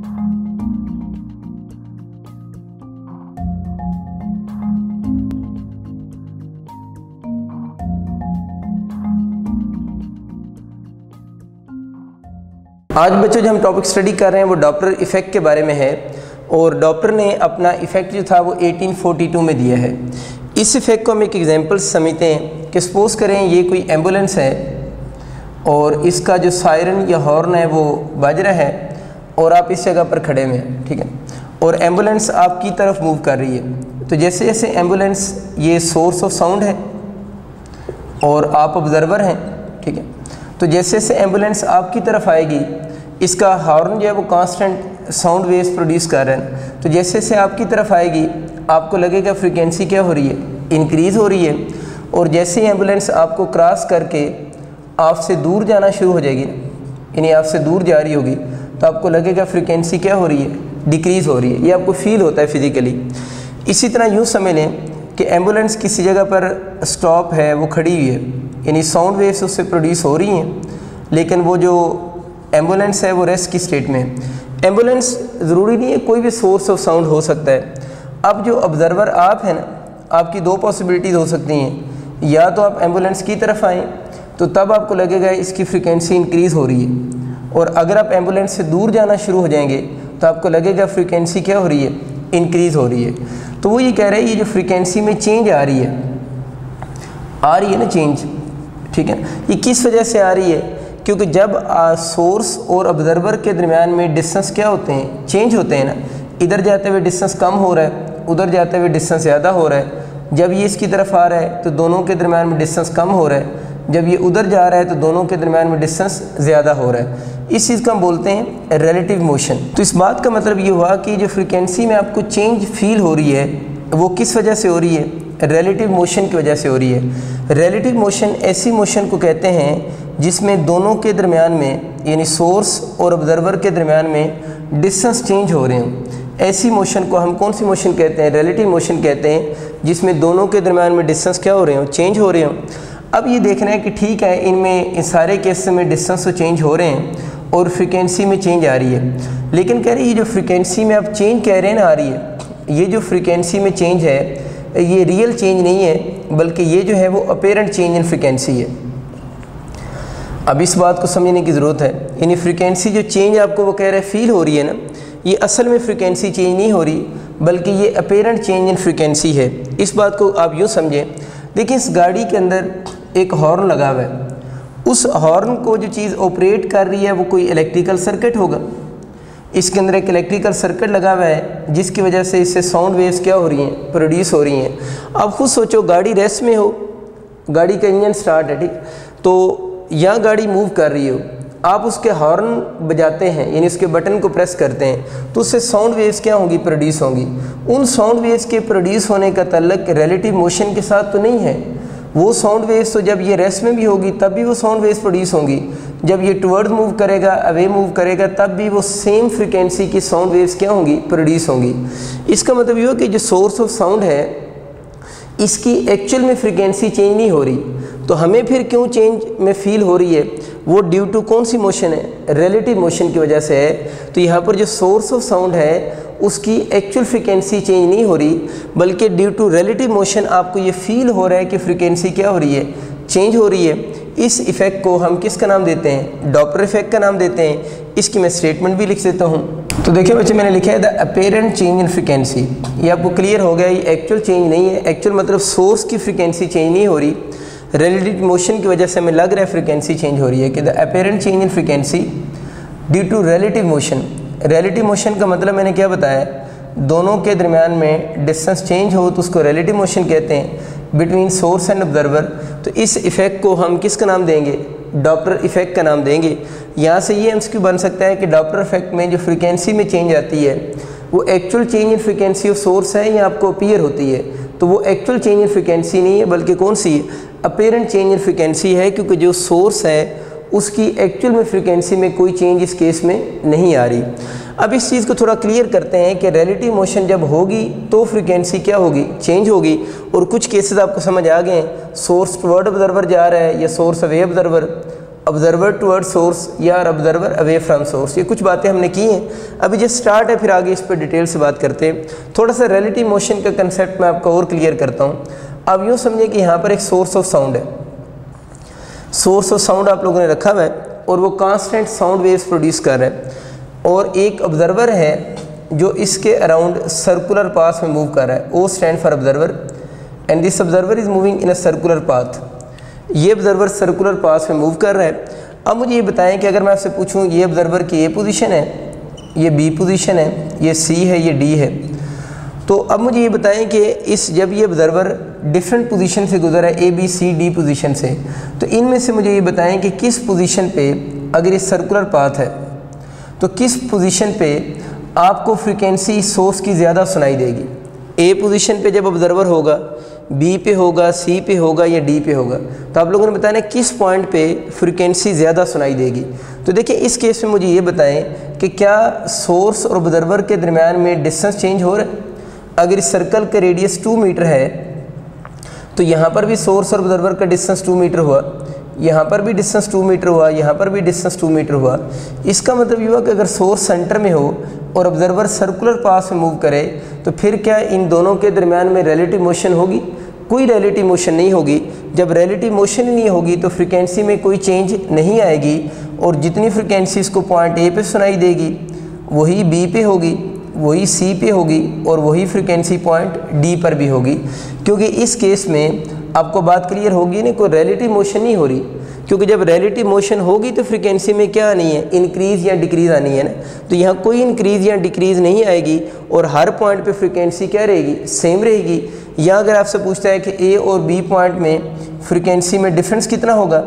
आज बच्चों जो हम टॉपिक स्टडी कर रहे हैं वो डॉपलर इफ़ेक्ट के बारे में है और डॉपलर ने अपना इफ़ेक्ट जो था वो 1842 में दिया है। इस इफ़ेक्ट को हम एक एग्जांपल समझते हैं कि सपोज़ करें ये कोई एम्बुलेंस है और इसका जो सायरन या हॉर्न है वो बज रहा है और आप इस जगह पर खड़े हुए हैं, ठीक है, और एम्बुलेंस आपकी तरफ मूव कर रही है। तो जैसे जैसे एम्बुलेंस ये सोर्स ऑफ साउंड है और आप ऑब्जर्वर हैं, ठीक है, तो जैसे जैसे एम्बुलेंस आपकी तरफ आएगी इसका हॉर्न जो है वो कांस्टेंट साउंड वेव्स प्रोड्यूस कर रहे हैं। तो जैसे जैसे आपकी तरफ आएगी आपको लगेगा फ्रीक्वेंसी क्या हो रही है, इंक्रीज़ हो रही है, और जैसे ही एम्बुलेंस आपको क्रॉस करके आपसे दूर जाना शुरू हो जाएगी, यानी आपसे दूर जा रही होगी, तो आपको लगेगा फ्रीक्वेंसी क्या हो रही है, डिक्रीज़ हो रही है। ये आपको फील होता है फिज़िकली। इसी तरह यूँ समझ लें कि एम्बुलेंस किसी जगह पर स्टॉप है, वो खड़ी हुई है, यानी साउंड वेव्स उससे प्रोड्यूस हो रही हैं, लेकिन वो जो एम्बुलेंस है वो रेस्ट की स्टेट में है। एम्बुलेंस ज़रूरी नहीं है, कोई भी सोर्स ऑफ साउंड हो सकता है। अब जो ऑब्ज़र्वर आप हैं ना, आपकी दो पॉसिबिलिटीज़ हो सकती हैं, या तो आप एम्बुलेंस की तरफ आएँ तो तब आपको लगेगा इसकी फ्रीक्वेंसी इंक्रीज़ हो रही है, और अगर आप एम्बुलेंस से दूर जाना शुरू हो जाएंगे तो आपको लगेगा फ्रीक्वेंसी क्या हो रही है, इंक्रीज़ हो रही है। तो वो ये कह रहे हैं ये जो फ्रीक्वेंसी में चेंज आ रही है ना चेंज, ठीक है, ये किस वजह से आ रही है, क्योंकि जब सोर्स और ऑब्जर्वर के दरमियान में डिस्टेंस क्या होते हैं, चेंज होते हैं ना, इधर जाते हुए डिस्टेंस कम हो रहा है, उधर जाते हुए डिस्टेंस ज़्यादा हो रहा है। जब ये इसकी तरफ आ रहा है तो दोनों के दरमियान में डिस्टेंस कम हो रहा है, जब ये उधर जा रहा है तो दोनों के दरमियान में डिस्टेंस ज़्यादा हो रहा है। इस चीज़ को हम बोलते हैं रिलेटिव मोशन। तो इस बात का मतलब ये हुआ कि जो फ्रीक्वेंसी में आपको चेंज फील हो रही है वो किस वजह से हो रही है, रिलेटिव मोशन की वजह से हो रही है। रिलेटिव मोशन ऐसी मोशन को कहते हैं जिसमें दोनों के दरमियान में, यानी सोर्स और ऑब्जर्वर के दरमियान में डिस्टेंस चेंज हो रहे हैं। ऐसी मोशन को हम कौन सी मोशन कहते हैं, रिलेटिव मोशन कहते हैं, जिसमें दोनों के दरमियान में डिस्टेंस क्या हो रहे हो, चेंज हो रहे हो। अब ये देखना है कि ठीक है, इनमें इन सारे केस में डिस्टेंस तो चेंज हो रहे हैं और फ्रीक्वेंसी में चेंज आ रही है, लेकिन कह रही है जो फ्रीक्वेंसी में आप चेंज कह रहे हैं ना आ रही है, ये जो फ्रीक्वेंसी में चेंज है ये रियल चेंज नहीं है, बल्कि ये जो है वो अपेरेंट चेंज इन फ्रीक्वेंसी है। अब इस बात को समझने की ज़रूरत है, यानी फ्रीक्वेंसी जो चेंज आपको वो कह रहे हैं फील हो रही है ना, ये असल में फ्रीक्वेंसी चेंज नहीं हो रही, बल्कि ये अपेरेंट चेंज इन फ्रीक्वेंसी है। इस बात को आप यूँ समझें, देखिए इस गाड़ी के अंदर एक हॉर्न लगा हुआ है, उस हॉर्न को जो चीज़ ऑपरेट कर रही है वो कोई इलेक्ट्रिकल सर्किट होगा। इसके अंदर एक इलेक्ट्रिकल सर्किट लगा हुआ है जिसकी वजह से इससे साउंड वेव्स क्या हो रही हैं, प्रोड्यूस हो रही हैं। अब खुद सोचो, गाड़ी रेस्ट में हो, गाड़ी का इंजन स्टार्ट है, ठीक, तो यहाँ गाड़ी मूव कर रही हो, आप उसके हॉर्न बजाते हैं, यानी उसके बटन को प्रेस करते हैं, तो उससे साउंड वेव्स क्या होंगी, प्रोड्यूस होंगी। उन साउंड वेव्स के प्रोड्यूस होने का ताल्लुक रिलेटिव मोशन के साथ तो नहीं है। वो साउंड वेव्स तो जब ये रेस्ट में भी होगी तब भी वो साउंड वेव्स प्रोड्यूस होंगी, जब ये टुवर्ड मूव करेगा, अवे मूव करेगा, तब भी वो सेम फ्रीक्वेंसी की साउंड वेव्स क्या होंगी, प्रोड्यूस होंगी। इसका मतलब ये हो कि जो सोर्स ऑफ साउंड है इसकी एक्चुअल में फ्रीक्वेंसी चेंज नहीं हो रही, तो हमें फिर क्यों चेंज में फील हो रही है, वो ड्यू टू कौन सी मोशन है, रिलेटिव मोशन की वजह से है। तो यहाँ पर जो सोर्स ऑफ साउंड है उसकी एक्चुअल फ्रीक्वेंसी चेंज नहीं हो रही, बल्कि ड्यू टू रिलेटिव मोशन आपको ये फील हो रहा है कि फ्रीक्वेंसी क्या हो रही है, चेंज हो रही है। इस इफ़ेक्ट को हम किसका नाम देते हैं, डॉपलर इफ़ेक्ट का नाम देते हैं। इसकी मैं स्टेटमेंट भी लिख देता हूँ। तो देखिए बच्चे, मैंने लिखा है the apparent change in frequency. ये आपको क्लियर हो गया, ये एक्चुअल चेंज नहीं है। एक्चुअल मतलब सोर्स की फ्रीक्वेंसी चेंज नहीं हो रही, रिलेटिव मोशन की वजह से हमें लग रहा है फ्रीक्वेंसी चेंज हो रही है। कि the apparent change in frequency due to relative motion. Relative motion का मतलब मैंने क्या बताया, दोनों के दरमियान में डिस्टेंस चेंज हो तो उसको रिलेटिव मोशन कहते हैं, बिटवीन सोर्स एंड ऑब्जर्वर। तो इस इफ़ेक्ट को हम किसका नाम देंगे, डॉपलर इफ़ेक्ट का नाम देंगे। यहाँ से ये एमसीक्यू बन सकता है कि डॉपलर इफ़ेक्ट में जो फ्रीक्वेंसी में चेंज आती है वो actual change in frequency of source है या आपको अपीयर होती है, तो वो एक्चुअल चेंज इन फ्रीक्वेंसी नहीं है, बल्कि कौन सी है, अपेरेंट चेंज इन फ्रीक्वेंसी है, क्योंकि जो सोर्स है उसकी एक्चुअल में फ्रीक्वेंसी में कोई चेंज इस केस में नहीं आ रही। अब इस चीज़ को थोड़ा क्लियर करते हैं कि रिलेटिव मोशन जब होगी तो फ्रीक्वेंसी क्या होगी, चेंज होगी। और कुछ केसेस आपको समझ आ गए हैं, सोर्स टुवर्ड ऑब्जर्वर जा रहा है या source away observer, observer toward source या ऑब्जर्वर अवे फ्रॉम सोर्स। ये कुछ बातें हमने की हैं, अभी जस्ट स्टार्ट है, फिर आगे इस पर डिटेल से बात करते हैं। थोड़ा सा रिलेटिव मोशन का कंसेप्ट मैं आपको और क्लियर करता हूँ। अब यूँ समझिए कि यहाँ पर एक सोर्स ऑफ साउंड है, सोर्स ऑफ साउंड आप लोगों ने रखा हुआ है और वो कांस्टेंट साउंड वेव्स प्रोड्यूस कर रहा है, और एक ऑब्जर्वर है जो इसके अराउंड सर्कुलर पाथ में मूव कर रहा है। O stand for observer and this observer is moving in a circular path. ये ऑब्जर्वर सर्कुलर पाथ में मूव कर रहा है। अब मुझे ये बताएं कि अगर मैं आपसे पूछूं ये ऑब्जर्वर की ए पोजीशन है, ये बी पोजीशन है, ये सी है, ये डी है, तो अब मुझे ये बताएं कि इस जब ये ऑब्जर्वर डिफरेंट पोजीशन से गुजरा है, A B C D position से, तो इनमें से मुझे ये बताएं कि किस पोजीशन पे अगर ये सर्कुलर पाथ है तो किस पोजीशन पे आपको फ्रीक्वेंसी सोर्स की ज़्यादा सुनाई देगी। ए पोजीशन पे जब ऑब्जर्वर होगा, बी पे होगा, सी पे होगा या डी पे होगा, तो आप लोगों ने बताना किस पॉइंट पे फ्रीक्वेंसी ज़्यादा सुनाई देगी। तो देखिए इस केस में मुझे ये बताएं कि क्या सोर्स और ऑब्जर्वर के दरमियान में डिस्टेंस चेंज हो रहा है। अगर इस सर्कल का रेडियस 2 मीटर है तो यहाँ पर भी सोर्स और ऑब्जर्वर का डिस्टेंस 2 मीटर हुआ, यहाँ पर भी डिस्टेंस 2 मीटर हुआ, यहाँ पर भी डिस्टेंस 2 मीटर हुआ। इसका मतलब ये हुआ कि अगर सोर्स सेंटर में हो और ऑब्जर्वर सर्कुलर पाथ में मूव करे तो फिर क्या इन दोनों के दरमियान में रिलेटिव मोशन होगी? कोई रिलेटिव मोशन नहीं होगी। जब रिलेटिव मोशन ही नहीं होगी तो फ्रीक्वेंसी में कोई चेंज नहीं आएगी, और जितनी फ्रीक्वेंसी इसको पॉइंट ए पे सुनाई देगी वही बी पे होगी, वही सी पे होगी, और वही फ्रीक्वेंसी पॉइंट डी पर भी होगी। क्योंकि इस केस में आपको बात क्लियर होगी ना, कोई रिलेटिव मोशन नहीं हो रही, क्योंकि जब रिलेटिव मोशन होगी तो फ्रीक्वेंसी में क्या आनी है, इंक्रीज़ या डिक्रीज़ आनी है ना। तो यहाँ कोई इंक्रीज़ या डिक्रीज़ नहीं आएगी और हर पॉइंट पे फ्रीक्वेंसी क्या रहेगी, सेम रहेगी। या अगर आपसे पूछता है कि ए और बी पॉइंट में फ्रीक्वेंसी में डिफरेंस कितना होगा,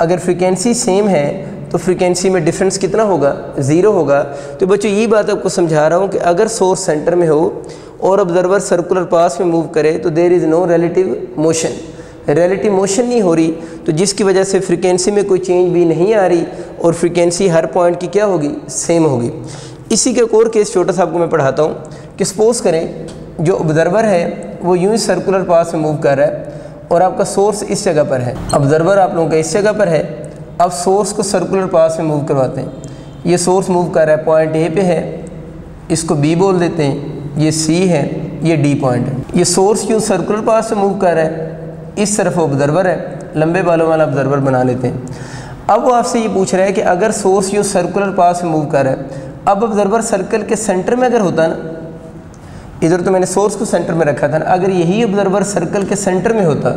अगर फ्रीक्वेंसी सेम है तो फ्रीक्वेंसी में डिफरेंस कितना होगा, 0 होगा। तो बच्चों यही बात आपको समझा रहा हूँ कि अगर सोर्स सेंटर में हो और ऑब्जर्वर सर्कुलर पाथ में मूव करे तो there is no relative motion, relative motion नहीं हो रही, तो जिसकी वजह से फ्रीक्वेंसी में कोई चेंज भी नहीं आ रही और फ्रीक्वेंसी हर पॉइंट की क्या होगी, सेम होगी। इसी के एक और केस छोटा सा आपको मैं पढ़ाता हूँ कि सपोज़ करें जो ऑब्जर्वर है वो यूँ ही सर्कुलर पाथ में मूव कर रहा है और आपका सोर्स इस जगह पर है, ऑब्जर्वर आप लोगों का इस जगह पर है। अब सोर्स को सर्कुलर पाथ में मूव करवाते हैं, ये सोर्स मूव कर रहा है, पॉइंट ए पे है, इसको बी बोल देते हैं, ये सी है, ये डी पॉइंट है। ये सोर्स यूँ सर्कुलर पाथ से मूव कर रहा है, इस तरफ ऑब्जर्वर है, लंबे बालों वाला ऑब्जर्वर बना लेते हैं। अब वो आपसे ये पूछ रहा है कि अगर सोर्स यूँ सर्कुलर पाथ से मूव कर रहा है, अब ऑब्जर्वर सर्कल के सेंटर में अगर होता ना, इधर तो मैंने सोर्स को सेंटर में रखा था ना, अगर यही ऑब्जर्वर सर्कल के सेंटर में होता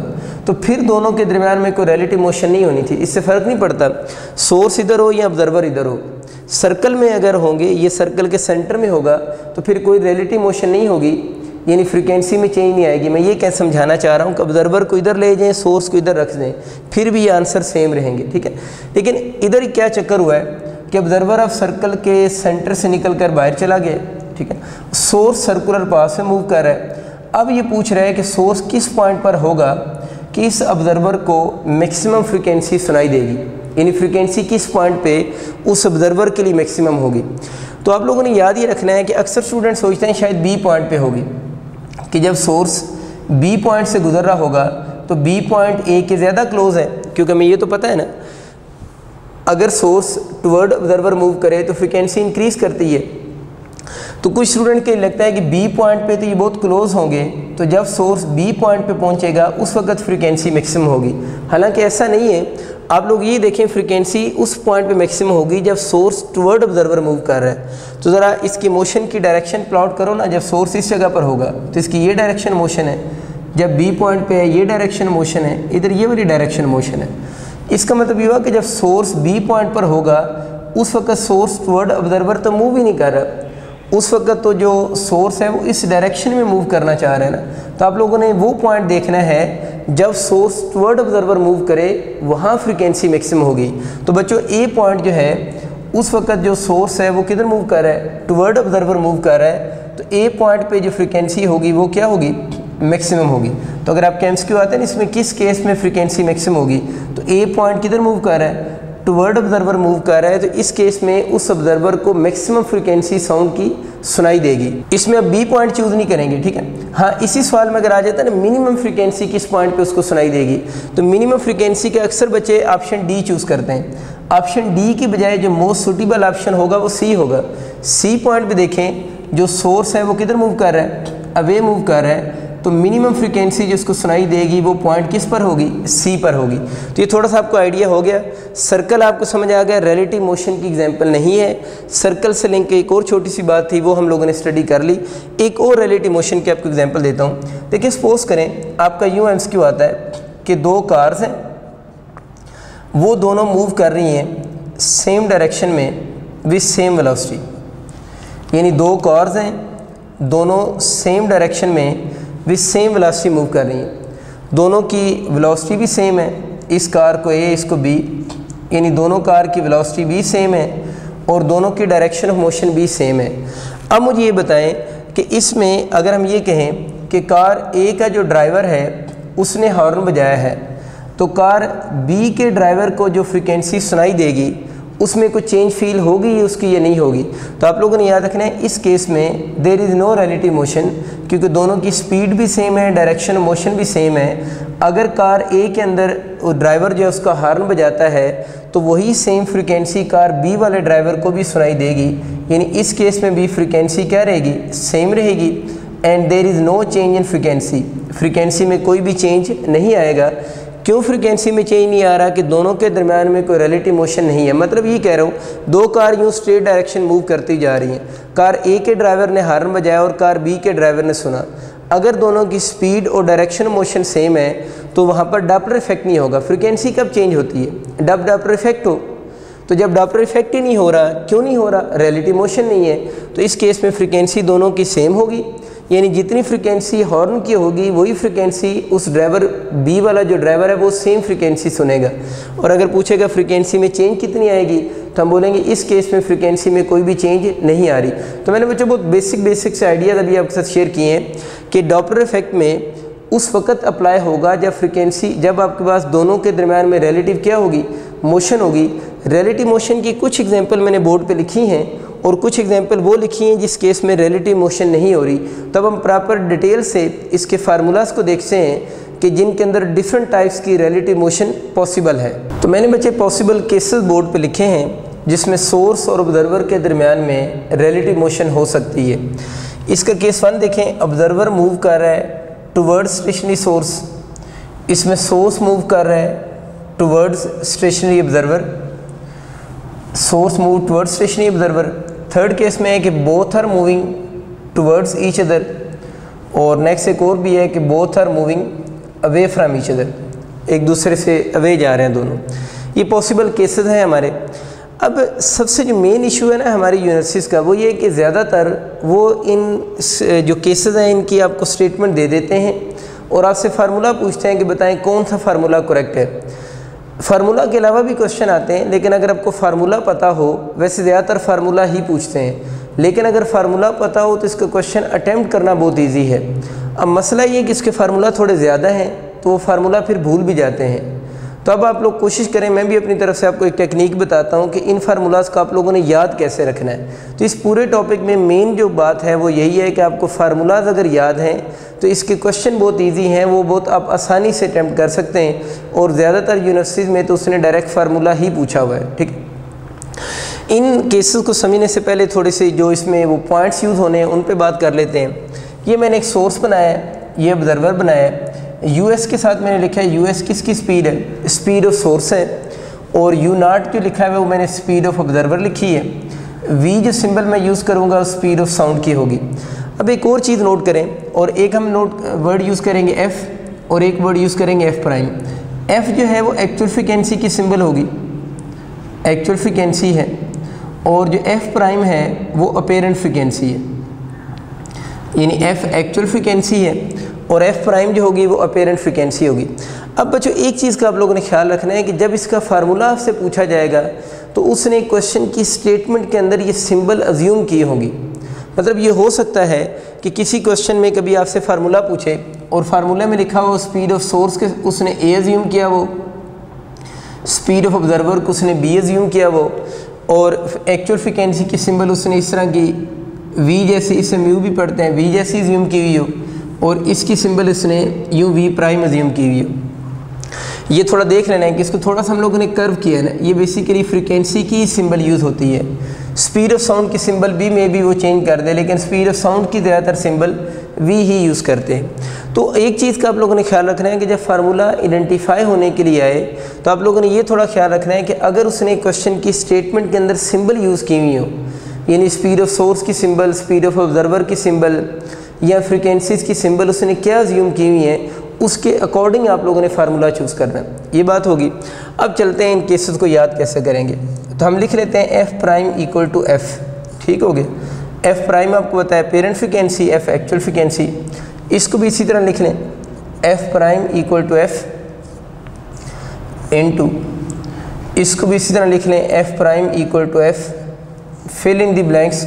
तो फिर दोनों के दरमियान में कोई रिलेटिव मोशन नहीं होनी थी। इससे फ़र्क नहीं पड़ता सोर्स इधर हो या ऑब्जर्वर इधर हो, सर्कल में अगर होंगे, ये सर्कल के सेंटर में होगा तो फिर कोई रिलेटिव मोशन नहीं होगी, यानी फ्रीक्वेंसी में चेंज नहीं आएगी। मैं ये क्या समझाना चाह रहा हूँ कि ऑब्जर्वर को इधर ले जाएं, सोर्स को इधर रख दें, फिर भी ये आंसर सेम रहेंगे, ठीक है। लेकिन इधर क्या चक्कर हुआ है कि ऑब्जर्वर अब सर्कल के सेंटर से निकल कर बाहर चला गया, ठीक है, सोर्स सर्कुलर पाथ से मूव कर रहा है। अब ये पूछ रहा है कि सोर्स किस पॉइंट पर होगा कि इस ऑब्जर्वर को मैक्सिमम फ्रीक्वेंसी सुनाई देगी, यानी फ्रीक्वेंसी किस पॉइंट पे उस ऑब्जर्वर के लिए मैक्सिमम होगी। तो आप लोगों ने याद ये रखना है कि अक्सर स्टूडेंट सोचते हैं शायद बी पॉइंट पे होगी, कि जब सोर्स बी पॉइंट से गुजर रहा होगा तो बी पॉइंट ए के ज़्यादा क्लोज है, क्योंकि हमें ये तो पता है ना, अगर सोर्स टुवर्ड ऑब्जर्वर मूव करे तो फ्रीक्वेंसी इंक्रीज़ करती है। तो कुछ स्टूडेंट के लगता है कि बी पॉइंट पे तो ये बहुत क्लोज होंगे, तो जब सोर्स बी पॉइंट पे पहुंचेगा उस वक्त फ्रीक्वेंसी मैक्सिमम होगी। हालांकि ऐसा नहीं है, आप लोग ये देखें फ्रीक्वेंसी उस पॉइंट पे मैक्सिमम होगी जब सोर्स टुवर्ड ऑब्जर्वर मूव कर रहा है। तो ज़रा इसकी मोशन की डायरेक्शन प्लॉट करो ना, जब सोर्स इस जगह पर होगा तो इसकी ये डायरेक्शन मोशन है, जब बी पॉइंट पे है ये डायरेक्शन मोशन है, इधर ये वाली डायरेक्शन मोशन है। इसका मतलब ये हुआ कि जब सोर्स बी पॉइंट पर होगा उस वक्त सोर्स टुवर्ड ऑब्जर्वर तो मूव ही नहीं कर रहा, उस वक्त तो जो सोर्स है वो इस डायरेक्शन में मूव करना चाह रहे हैं ना। तो आप लोगों ने वो पॉइंट देखना है जब सोर्स टुवर्ड ऑब्जर्वर मूव करे वहाँ फ्रीक्वेंसी मैक्सिमम होगी। तो बच्चों ए पॉइंट जो है उस वक्त जो सोर्स है वो किधर मूव कर रहा है, टुवर्ड ऑब्जर्वर मूव कर रहा है, तो ए पॉइंट पे जो फ्रीक्वेंसी होगी वो क्या होगी, मैक्सिमम होगी। तो अगर आपके एमसीक्यू आते हैं ना इसमें किस केस में फ्रीक्वेंसी मैक्सिमम होगी, तो ए पॉइंट किधर मूव कर रहा है, टुवर्ड ऑब्जर्वर मूव कर रहा है, तो इस केस में उस ऑब्जर्वर को मैक्सिमम फ्रीक्वेंसी साउंड की सुनाई देगी। इसमें अब बी पॉइंट चूज़ नहीं करेंगे, ठीक है। हाँ, इसी सवाल में अगर आ जाता है ना मिनिमम फ्रीक्वेंसी किस पॉइंट पे उसको सुनाई देगी, तो मिनिमम फ्रीक्वेंसी के अक्सर बच्चे ऑप्शन डी चूज़ करते हैं। ऑप्शन डी की बजाय जो मोस्ट सूटेबल ऑप्शन होगा वो सी होगा। सी पॉइंट पे देखें, जो सोर्स है वो किधर मूव कर रहा है, अवे मूव कर रहा है, तो मिनिमम फ्रीक्वेंसी जो उसको सुनाई देगी वो पॉइंट किस पर होगी, सी पर होगी। तो ये थोड़ा सा आपको आइडिया हो गया। सर्कल आपको समझ आ गया, रिलेटिव मोशन की एग्जांपल नहीं है। सर्कल से लिंक एक और छोटी सी बात थी, वो हम लोगों ने स्टडी कर ली। एक और रिलेटिव मोशन की आपको एग्जांपल देता हूँ। देखिए, सपोज करें आपका यूँ एमसीक्यू आता है कि दो कार्स हैं, वो दोनों मूव कर रही हैं सेम डायरेक्शन में विद सेम वेलोसिटी। यानी दो कार्स हैं, दोनों सेम डायरेक्शन में विद सेम वेलोसिटी मूव कर रही हैं। दोनों की वेलोसिटी भी सेम है, इस कार को ए, इसको बी, यानी दोनों कार की वेलोसिटी भी सेम है और दोनों की डायरेक्शन ऑफ मोशन भी सेम है। अब मुझे ये बताएं कि इसमें अगर हम ये कहें कि कार ए का जो ड्राइवर है उसने हॉर्न बजाया है, तो कार बी के ड्राइवर को जो फ्रीक्वेंसी सुनाई देगी उसमें कुछ चेंज फील होगी उसकी या नहीं होगी। तो आप लोगों ने याद रखना है, इस केस में there is no relative motion, क्योंकि दोनों की स्पीड भी सेम है, डायरेक्शन मोशन भी सेम है। अगर कार ए के अंदर ड्राइवर जो है उसका हॉर्न बजाता है, तो वही सेम फ्रीक्वेंसी कार बी वाले ड्राइवर को भी सुनाई देगी। यानी इस केस में भी फ्रीक्वेंसी क्या रहेगी, सेम रहेगी। And there is no change in frequency, frequency में कोई भी चेंज नहीं आएगा। क्यों फ्रीक्वेंसी में चेंज नहीं आ रहा, कि दोनों के दरमियान में कोई रिलेटिव मोशन नहीं है। मतलब ये कह रहा हूँ, दो कार यूँ स्ट्रेट डायरेक्शन मूव करती जा रही हैं, कार ए के ड्राइवर ने हॉर्न बजाया और कार बी के ड्राइवर ने सुना। अगर दोनों की स्पीड और डायरेक्शन मोशन सेम है तो वहाँ पर डॉपलर इफेक्ट नहीं होगा। फ्रीक्वेंसी कब चेंज होती है, जब डॉपलर इफेक्ट हो। तो जब डॉपलर इफेक्ट ही नहीं हो रहा, क्यों नहीं हो रहा, रिलेटिव मोशन नहीं है, तो इस केस में फ्रीक्वेंसी दोनों की सेम होगी। यानी जितनी फ्रीक्वेंसी हॉर्न की होगी वही फ्रीक्वेंसी उस ड्राइवर बी वाला जो ड्राइवर है वो सेम फ्रीक्वेंसी सुनेगा। और अगर पूछेगा फ्रीक्वेंसी में चेंज कितनी आएगी, तो हम बोलेंगे इस केस में फ्रीक्वेंसी में कोई भी चेंज नहीं आ रही। तो मैंने बच्चों बहुत बेसिक से आइडियाज़ अभी आपके साथ शेयर किए हैं कि डॉपलर इफेक्ट में उस वक्त अप्लाई होगा जब फ्रीक्वेंसी, जब आपके पास दोनों के दरमियान में रिलेटिव क्या होगी, मोशन होगी। रिलेटिव मोशन की कुछ एग्जांपल मैंने बोर्ड पे लिखी हैं और कुछ एग्जांपल वो लिखी हैं जिस केस में रिलेटिव मोशन नहीं हो रही। तब हम प्रॉपर डिटेल से इसके फार्मूलाज को देखते हैं कि जिनके अंदर डिफरेंट टाइप्स की रिलेटिव मोशन पॉसिबल है। तो मैंने बच्चे पॉसिबल केसेस बोर्ड पे लिखे हैं जिसमें सोर्स और ऑब्जर्वर के दरमियान में रिलेटिव मोशन हो सकती है। इसका केस 1 देखें, ऑब्जर्वर मूव कर रहा है टुवर्ड्स स्टेशनरी सोर्स, इसमें सोर्स मूव कर रहा है towards stationary observer, source move towards stationary observer. Third case में है कि both are moving towards each other, और नेक्स्ट एक और भी है कि both are moving away from each other, एक दूसरे से अवे जा रहे हैं दोनों। ये पॉसिबल केसेस हैं हमारे। अब सबसे जो मेन इशू है ना हमारी यूनिवर्सिटीज़ का, वो ये है कि ज़्यादातर वो इन जो केसेस हैं इनकी आपको स्टेटमेंट दे देते हैं और आपसे फार्मूला पूछते हैं कि बताएं कौन सा फार्मूला करेक्ट है। फार्मूला के अलावा भी क्वेश्चन आते हैं, लेकिन अगर आपको फार्मूला पता हो, वैसे ज़्यादातर फार्मूला ही पूछते हैं, लेकिन अगर फार्मूला पता हो तो इसका क्वेश्चन अटैम्प्ट करना बहुत ईजी है। अब मसला ये कि इसके फार्मूला थोड़े ज़्यादा हैं तो वो फार्मूला फिर भूल भी जाते हैं। तो अब आप लोग कोशिश करें, मैं भी अपनी तरफ से आपको एक टेक्निक बताता हूँ कि इन फार्मूलाज को आप लोगों ने याद कैसे रखना है। तो इस पूरे टॉपिक में मेन जो बात है वो यही है कि आपको फार्मूलाज अगर याद हैं तो इसके क्वेश्चन बहुत इजी हैं, वो बहुत आप आसानी से अटैम्प्ट कर सकते हैं। और ज़्यादातर यूनिवर्सिटीज़ में तो उसने डायरेक्ट फार्मूला ही पूछा हुआ है। ठीक है, इन केसेस को समझने से पहले थोड़े से जो इसमें वो पॉइंट्स यूज़ होने हैं उन पर बात कर लेते हैं। ये मैंने एक सोर्स बनाया है, ये ऑब्जर्वर बनाया है। यूएस के साथ मैंने लिखा है यूएस किसकी स्पीड है, स्पीड ऑफ सोर्स है, और यू नॉट जो लिखा है वो मैंने स्पीड ऑफ ऑब्जर्वर लिखी है। वी जो सिंबल मैं यूज़ करूँगा स्पीड ऑफ साउंड की होगी। अब एक और चीज़ नोट करें, और एक हम वर्ड यूज़ करेंगे एफ़ और एक वर्ड यूज़ करेंगे एफ़ प्राइम। एफ़ जो है वो एक्चुअल फ्रीक्वेंसी की सिंबल होगी, एक्चुअल फ्रीक्वेंसी है, और जो एफ़ प्राइम है वो अपेरेंट फ्रीक्वेंसी है। यानी एफ़ एक्चुअल फ्रीक्वेंसी है और एफ़ प्राइम जो होगी वो अपेरेंट फ्रीक्वेंसी होगी। अब बच्चों एक चीज़ का आप लोगों ने ख्याल रखना है कि जब इसका फार्मूला आपसे पूछा जाएगा तो उसने क्वेश्चन की स्टेटमेंट के अंदर ये सिंबल अज्यूम की होगी। मतलब ये हो सकता है कि किसी क्वेश्चन में कभी आपसे फार्मूला पूछे और फार्मूला में लिखा हो स्पीड ऑफ सोर्स के, उसने ए अज्यूम किया, वो स्पीड ऑफ ऑब्जर्वर को उसने बी एज्यूम किया वो, और एक्चुअल फ्रीक्वेंसी की सिंबल उसने इस तरह की वी जैसी, इसे म्यू भी पढ़ते हैं, वी जैसी एज्यूम की हुई हो, और इसकी सिंबल इसने यू वी प्राइम एज्यूम की हुई हो। ये थोड़ा देख लेना है कि इसको थोड़ा सा हम लोगों ने कर्व किया है ना, ये बेसिकली फ्रीक्वेंसी की सिंबल यूज़ होती है। स्पीड ऑफ साउंड की सिंबल भी में भी वो चेंज कर दे, लेकिन स्पीड ऑफ साउंड की ज़्यादातर सिंबल वी ही यूज़ करते हैं। तो एक चीज़ का आप लोगों ने ख्याल रखना है कि जब फार्मूला आइडेंटिफाई होने के लिए आए तो आप लोगों ने ये थोड़ा ख्याल रखना है कि अगर उसने क्वेश्चन की स्टेटमेंट के अंदर सिंबल यूज़ की हुई हो, यानी स्पीड ऑफ सोर्स की सिंबल, स्पीड ऑफ ऑब्जर्वर की सिंबल या फ्रीक्वेंसीज़ की सिंबल उसने क्या अज्यूम की हुई है, उसके अकॉर्डिंग आप लोगों ने फार्मूला चूज़ करना है। ये बात होगी। अब चलते हैं इन केसेस को याद कैसे करेंगे। तो हम लिख लेते हैं F prime equal to F, ठीक हो गया। एफ प्राइम आपको बताया parent frequency, F actual frequency, इसको भी इसी तरह लिख लें, F prime equal to F into, इसको भी इसी तरह लिख लें, F prime equal to F, fill in the blanks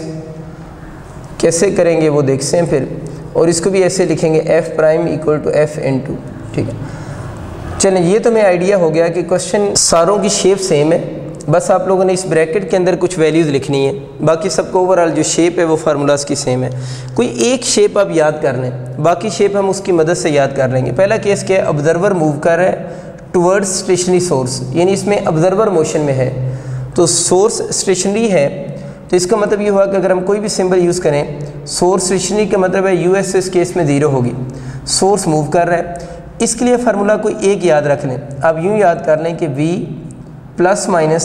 कैसे करेंगे वो देखते हैं फिर, और इसको भी ऐसे लिखेंगे F prime equal to F into, ठीक है। चलें, ये तो मैं आइडिया हो गया कि क्वेश्चन सारों की शेप सेम है, बस आप लोगों ने इस ब्रैकेट के अंदर कुछ वैल्यूज़ लिखनी है, बाकी सबको ओवरऑल जो शेप है वो फार्मूलाज की सेम है। कोई एक शेप आप याद कर लें, बाकी शेप हम उसकी मदद से याद कर लेंगे। पहला केस क्या है, ऑब्जर्वर मूव कर रहा है टुवर्ड्स स्टेशनरी सोर्स, यानी इसमें ऑब्जर्वर मोशन में है, तो सोर्स स्टेशनरी है, तो इसका मतलब ये हुआ कि अगर हम कोई भी सिंबल यूज़ करें, सोर्स स्टेशनरी का मतलब है यूएस इस केस में 0 होगी, सोर्स मूव कर रहा है। इसके लिए फार्मूला कोई एक याद रख लें, आप यूँ याद कर लें कि v plus minus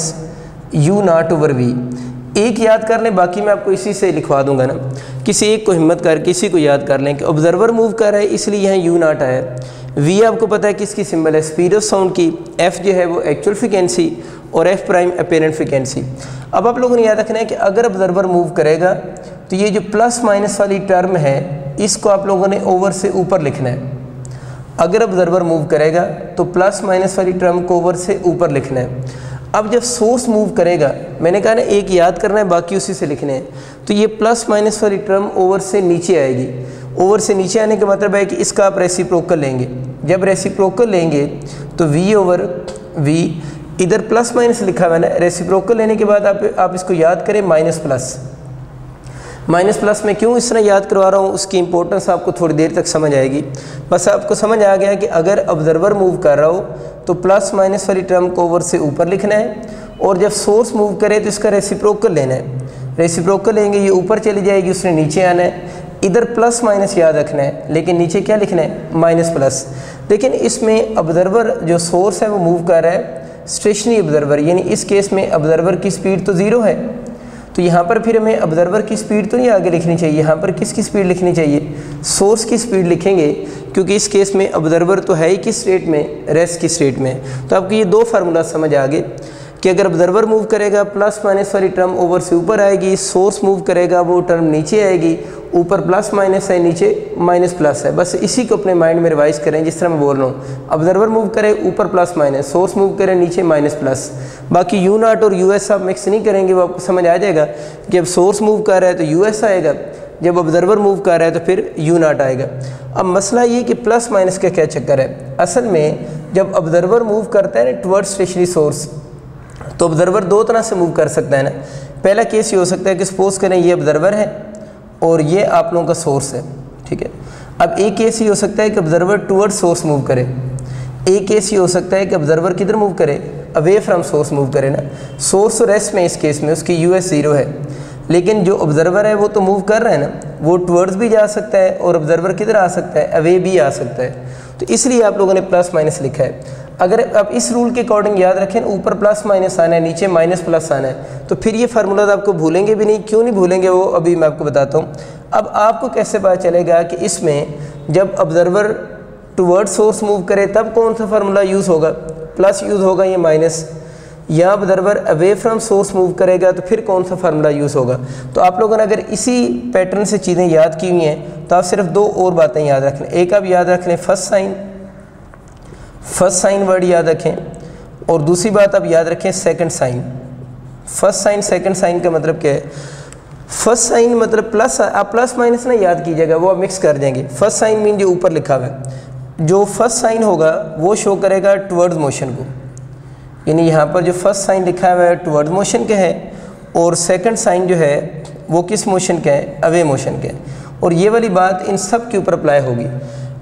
U naught over V, एक याद कर लें, बाकी मैं आपको इसी से लिखवा दूंगा ना। किसी एक को हिम्मत करके इसी को याद कर लें कि ऑब्जर्वर मूव कर रहा है इसलिए यहाँ यू नाट आया, वी आपको पता है किसकी सिंबल है, स्पीड ऑफ साउंड की, एफ जो है वो एक्चुअल फ्रीक्वेंसी, और एफ प्राइम अपेरेंट फ्रीक्वेंसी। अब आप लोगों ने याद रखना है कि अगर ऑब्जर्वर मूव करेगा तो ये जो प्लस माइनस वाली टर्म है इसको आप लोगों ने ओवर से ऊपर लिखना है। अगर ऑब्जर्वर मूव करेगा तो प्लस माइनस वाली टर्म को ओवर से ऊपर लिखना है। अब जब सोर्स मूव करेगा, मैंने कहा ना एक याद करना है बाकी उसी से लिखने हैं, तो ये प्लस माइनस वाली टर्म ओवर से नीचे आएगी। ओवर से नीचे आने का मतलब है कि इसका आप रेसिप्रोकल लेंगे। जब रेसिप्रोकल लेंगे तो v ओवर v, इधर प्लस माइनस लिखा हुआ है ना, रेसिप्रोकल लेने के बाद आप इसको याद करें माइनस प्लस। माइनस प्लस में क्यों इस तरह याद करवा रहा हूँ, उसकी इंपॉर्टेंस आपको थोड़ी देर तक समझ आएगी। बस आपको समझ आ गया कि अगर ऑब्जर्वर मूव कर रहा हो तो प्लस माइनस वाली टर्म को ओवर से ऊपर लिखना है, और जब सोर्स मूव करे तो इसका रेसिप्रोकल लेना है। रेसिप्रोकल लेंगे, ये ऊपर चली जाएगी, उसने नीचे आना है। इधर प्लस माइनस याद रखना है, लेकिन नीचे क्या लिखना है, माइनस प्लस। लेकिन इसमें ऑब्जर्वर जो सोर्स है वो मूव कर रहा है स्टेशनरी ऑब्जर्वर, यानी इस केस में ऑब्जर्वर की स्पीड तो 0 है, तो यहाँ पर फिर हमें ऑब्जर्वर की स्पीड तो नहीं आगे लिखनी चाहिए, यहाँ पर किसकी स्पीड लिखनी चाहिए, सोर्स की स्पीड लिखेंगे, क्योंकि इस केस में ऑब्जर्वर तो है ही किस स्टेट में, रेस्ट की स्टेट में। तो आपको ये दो फार्मूला समझ आ गए कि अगर ऑब्जर्वर मूव करेगा प्लस माइनस वाली टर्म ओवर से ऊपर आएगी, सोर्स मूव करेगा वो टर्म नीचे आएगी, ऊपर प्लस माइनस है नीचे माइनस प्लस है। बस इसी को अपने माइंड में रिवाइज करें जिस तरह मैं बोल रहा हूँ। ऑब्जर्वर मूव करे ऊपर प्लस माइनस, सोर्स मूव करे नीचे माइनस प्लस। बाकी यू नॉट और यू एस आप मिक्स नहीं करेंगे, वो आपको समझ आ जाएगा कि जब सोर्स मूव कर रहा है तो यू एस आएगा, जब ऑब्जर्वर मूव कर रहा है तो फिर यू नॉट आएगा। अब मसला ये कि प्लस माइनस का क्या चक्कर है, असल में जब ऑब्जर्वर मूव करता है ना टुवर्ड्स स्टेशनरी सोर्स, तो ऑब्जर्वर दो तरह से मूव कर सकता है ना। पहला केस ये हो सकता है कि सपोज करें ये ऑब्जर्वर है और ये आप लोगों का सोर्स है, ठीक है। अब एक केस ये हो सकता है कि ऑब्जर्वर टुवर्ड्स सोर्स मूव करे, एक केस ये हो सकता है कि ऑब्जर्वर किधर मूव करे, अवे फ्रॉम सोर्स मूव करे ना। सोर्स और रेस्ट में इस केस में उसकी यूएस 0 है, लेकिन जो ऑब्जर्वर है वो तो मूव कर रहा है ना, वो टुवर्ड्स भी जा सकता है और ऑब्जर्वर किधर आ सकता है, अवे भी आ सकता है। तो इसलिए आप लोगों ने प्लस माइनस लिखा है। अगर आप इस रूल के अकॉर्डिंग याद रखें, ऊपर प्लस माइनस आना है, नीचे माइनस प्लस आना है, तो फिर ये फार्मूला आपको भूलेंगे भी नहीं। क्यों नहीं भूलेंगे वो अभी मैं आपको बताता हूँ। अब आपको कैसे पता चलेगा कि इसमें जब ऑब्जर्वर टुवर्ड्स सोर्स मूव करे तब कौन सा फार्मूला यूज़ होगा, प्लस यूज़ होगा या माइनस, या observer away from source move करेगा तो फिर कौन सा फार्मूला यूज़ होगा। तो आप लोगों ने अगर इसी पैटर्न से चीज़ें याद की हुई हैं तो आप सिर्फ दो और बातें याद रख लें। एक आप याद रख लें फर्स्ट साइन वर्ड याद रखें, और दूसरी बात आप याद रखें second sign. First sign second sign का मतलब क्या है, फर्स्ट साइन मतलब प्लस, आप प्लस माइनस ना याद कीजिएगा, वो आप मिक्स कर देंगे। फर्स्ट साइन मीन जो ऊपर लिखा हुआ है, जो फर्स्ट साइन होगा वो शो करेगा टुवर्ड्स मोशन को, यानी यहाँ पर जो फर्स्ट साइन लिखा हुआ है टुवर्ड मोशन का है और सेकंड साइन जो है वो किस मोशन का है, अवे मोशन का है। और ये वाली बात इन सब के ऊपर अप्लाई होगी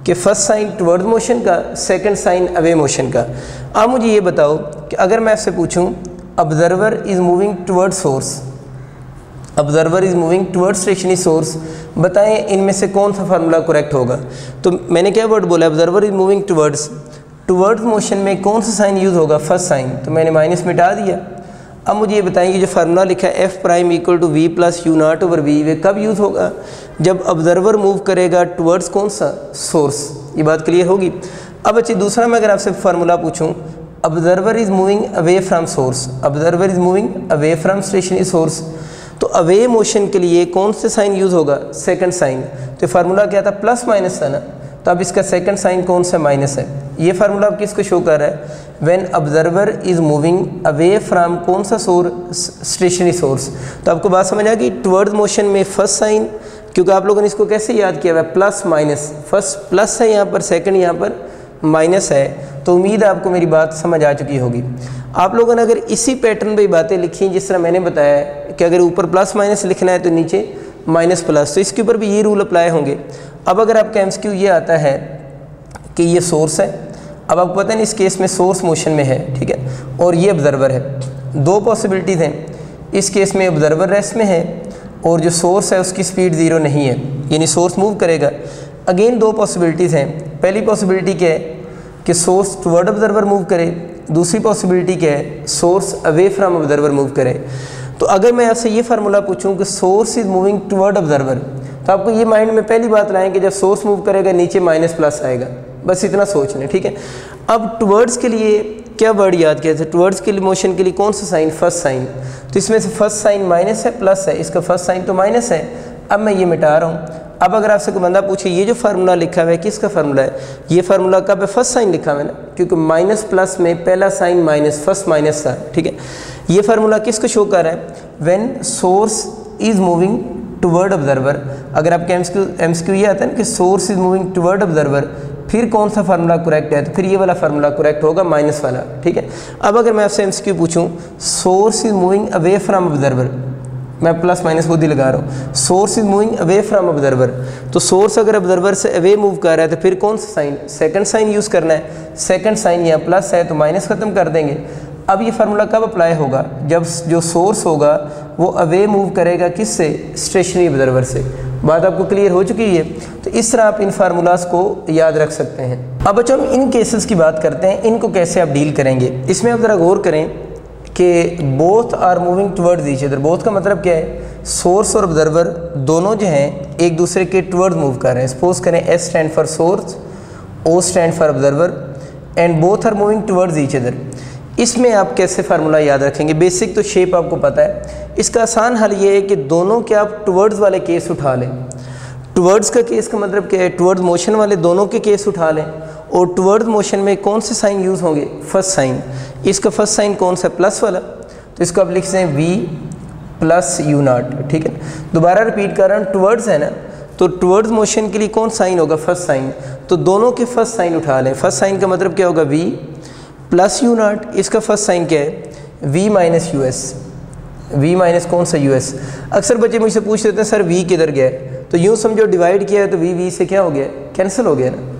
कि फर्स्ट साइन टुवर्ड मोशन का, सेकंड साइन अवे मोशन का। अब मुझे ये बताओ कि अगर मैं आपसे पूछूं observer is moving toward source, observer is moving toward stationary source, बताएं इनमें से कौन सा फार्मूला करेक्ट होगा। तो मैंने क्या वर्ड बोला, observer is moving towards motion में कौन सा साइन यूज़ होगा, फर्स्ट साइन, तो मैंने माइनस मिटा दिया। अब मुझे ये बताएंगे जो फार्मूला लिखा है F prime equal to V plus U naught over V, वे कब यूज़ होगा, जब ऑब्जर्वर मूव करेगा टुवर्ड्स कौन सा, सोर्स। ये बात क्लियर होगी। अब बच्चे दूसरा मैं अगर आपसे फार्मूला पूछूं, observer is moving away from source, observer is moving away from stationary source, तो अवे मोशन के लिए कौन से साइन यूज़ होगा, सेकंड साइन। तो फार्मूला क्या था, प्लस माइनस था ना, तो अब इसका सेकंड साइन कौन सा, माइनस है। ये फार्मूला अब किसको शो कर रहा है, when observer is moving away from कौन सा सोर्स, स्टेशनरी सोर्स। तो आपको बात समझ आ गई, टुवर्ड्स मोशन में फर्स्ट साइन, क्योंकि आप लोगों ने इसको कैसे याद किया हुआ है, प्लस माइनस, फर्स्ट प्लस है यहाँ पर, सेकंड यहाँ पर माइनस है। तो उम्मीद है आपको मेरी बात समझ आ चुकी होगी। आप लोगों ने अगर इसी पैटर्न पे बातें लिखी जिस तरह मैंने बताया कि अगर ऊपर प्लस माइनस लिखना है तो नीचे माइनस प्लस, तो इसके ऊपर भी ये रूल अप्लाई होंगे। अब अगर आपका एमसीक्यू ये आता है कि ये सोर्स है, अब आपको पता है इस केस में सोर्स मोशन में है, ठीक है, और ये ऑब्जर्वर है, दो पॉसिबिलिटीज़ हैं। इस केस में ऑब्जर्वर रेस्ट में है और जो सोर्स है उसकी स्पीड ज़ीरो नहीं है, यानी सोर्स मूव करेगा। अगेन दो पॉसिबिलिटीज़ हैं। पहली पॉसिबिलिटी क्या है कि सोर्स टुवर्ड ऑब्जर्वर मूव करे, दूसरी पॉसिबिलिटी क्या है, source away from observer move करे। तो अगर मैं आपसे ये फार्मूला पूछूं कि source is moving toward observer, तो आपको ये माइंड में पहली बात लाएं कि जब सोर्स मूव करेगा नीचे माइनस प्लस आएगा, बस इतना सोच लें, ठीक है। अब टुवर्ड्स के लिए क्या वर्ड याद किया था, टुवर्ड्स के लिए मोशन के लिए कौन सा साइन, फर्स्ट साइन। तो इसमें से फर्स्ट साइन माइनस है, प्लस है, इसका फर्स्ट साइन तो माइनस है। अब मैं ये मिटा रहा हूँ। अब अगर आपसे कोई बंदा पूछे ये जो फार्मूला लिखा हुआ है किसका फार्मूला है, ये फार्मूला कब है, फर्स्ट साइन लिखा हुआ है ना, क्योंकि माइनस प्लस में पहला साइन माइनस, फर्स्ट माइनस था, ठीक है। ये फार्मूला किसको शो कर रहा है, when source is moving toward observer. अगर आपके एमसीक्यू ये आता है ना कि source is moving toward observer, फिर कौन सा फार्मूला करेक्ट है, तो फिर ये वाला फार्मूला करेक्ट होगा, माइनस वाला, ठीक है। अब अगर मैं आपसे एमसीक्यू पूछूं source is moving away from observer, मैं प्लस माइनस खुद ही लगा रहा हूँ, source is moving away from observer, तो सोर्स अगर ऑब्जर्वर से अवे मूव कर रहा है तो फिर कौन सा साइन, सेकंड साइन यूज़ करना है। सेकंड साइन यहाँ प्लस है तो माइनस ख़त्म कर देंगे। अब ये फार्मूला कब अप्लाई होगा, जब जो सोर्स होगा वो अवे मूव करेगा किससे, स्टेशनरी ऑब्जर्वर से। बात आपको क्लियर हो चुकी है। तो इस तरह आप इन फार्मूलाज को याद रख सकते हैं। अब बच्चों हम इन केसेस की बात करते हैं, इनको कैसे आप डील करेंगे। इसमें आप ज़रा गौर करें कि both are moving towards each other. Both का मतलब क्या है, सोर्स और ऑब्जर्वर दोनों जो हैं एक दूसरे के टुवर्ड्स मूव कर रहे हैं। सपोज करें S stand for source, O stand for observer and both are moving towards each other. इसमें आप कैसे फार्मूला याद रखेंगे, बेसिक तो शेप आपको पता है। इसका आसान हल ये है कि दोनों के आप टुवर्ड्स वाले केस उठा लें। टुवर्ड्स का केस का मतलब क्या है, टुवर्ड्स मोशन वाले दोनों के केस उठा लें, और टुवर्ड्स मोशन में कौन से साइन यूज़ होंगे, फर्स्ट साइन। इसका फर्स्ट साइन कौन सा, प्लस वाला, तो इसको आप लिख सकते हैं वी प्लस यू नॉट, ठीक है। दोबारा रिपीट कर रहा हूँ, टुवर्ड्स है ना, तो टुवर्ड्स मोशन के लिए कौन साइन होगा, फर्स्ट साइन। तो दोनों के फर्स्ट साइन उठा लें। फर्स्ट साइन का मतलब क्या होगा, वी प्लस यू नॉट, इसका फर्स्ट साइन क्या है, V minus U S. V minus कौन सा, यू एस। अक्सर बच्चे मुझसे पूछ लेते हैं सर वी किधर गया है, तो यूँ समझो डिवाइड किया है तो वी से क्या हो गया, कैंसिल हो गया ना।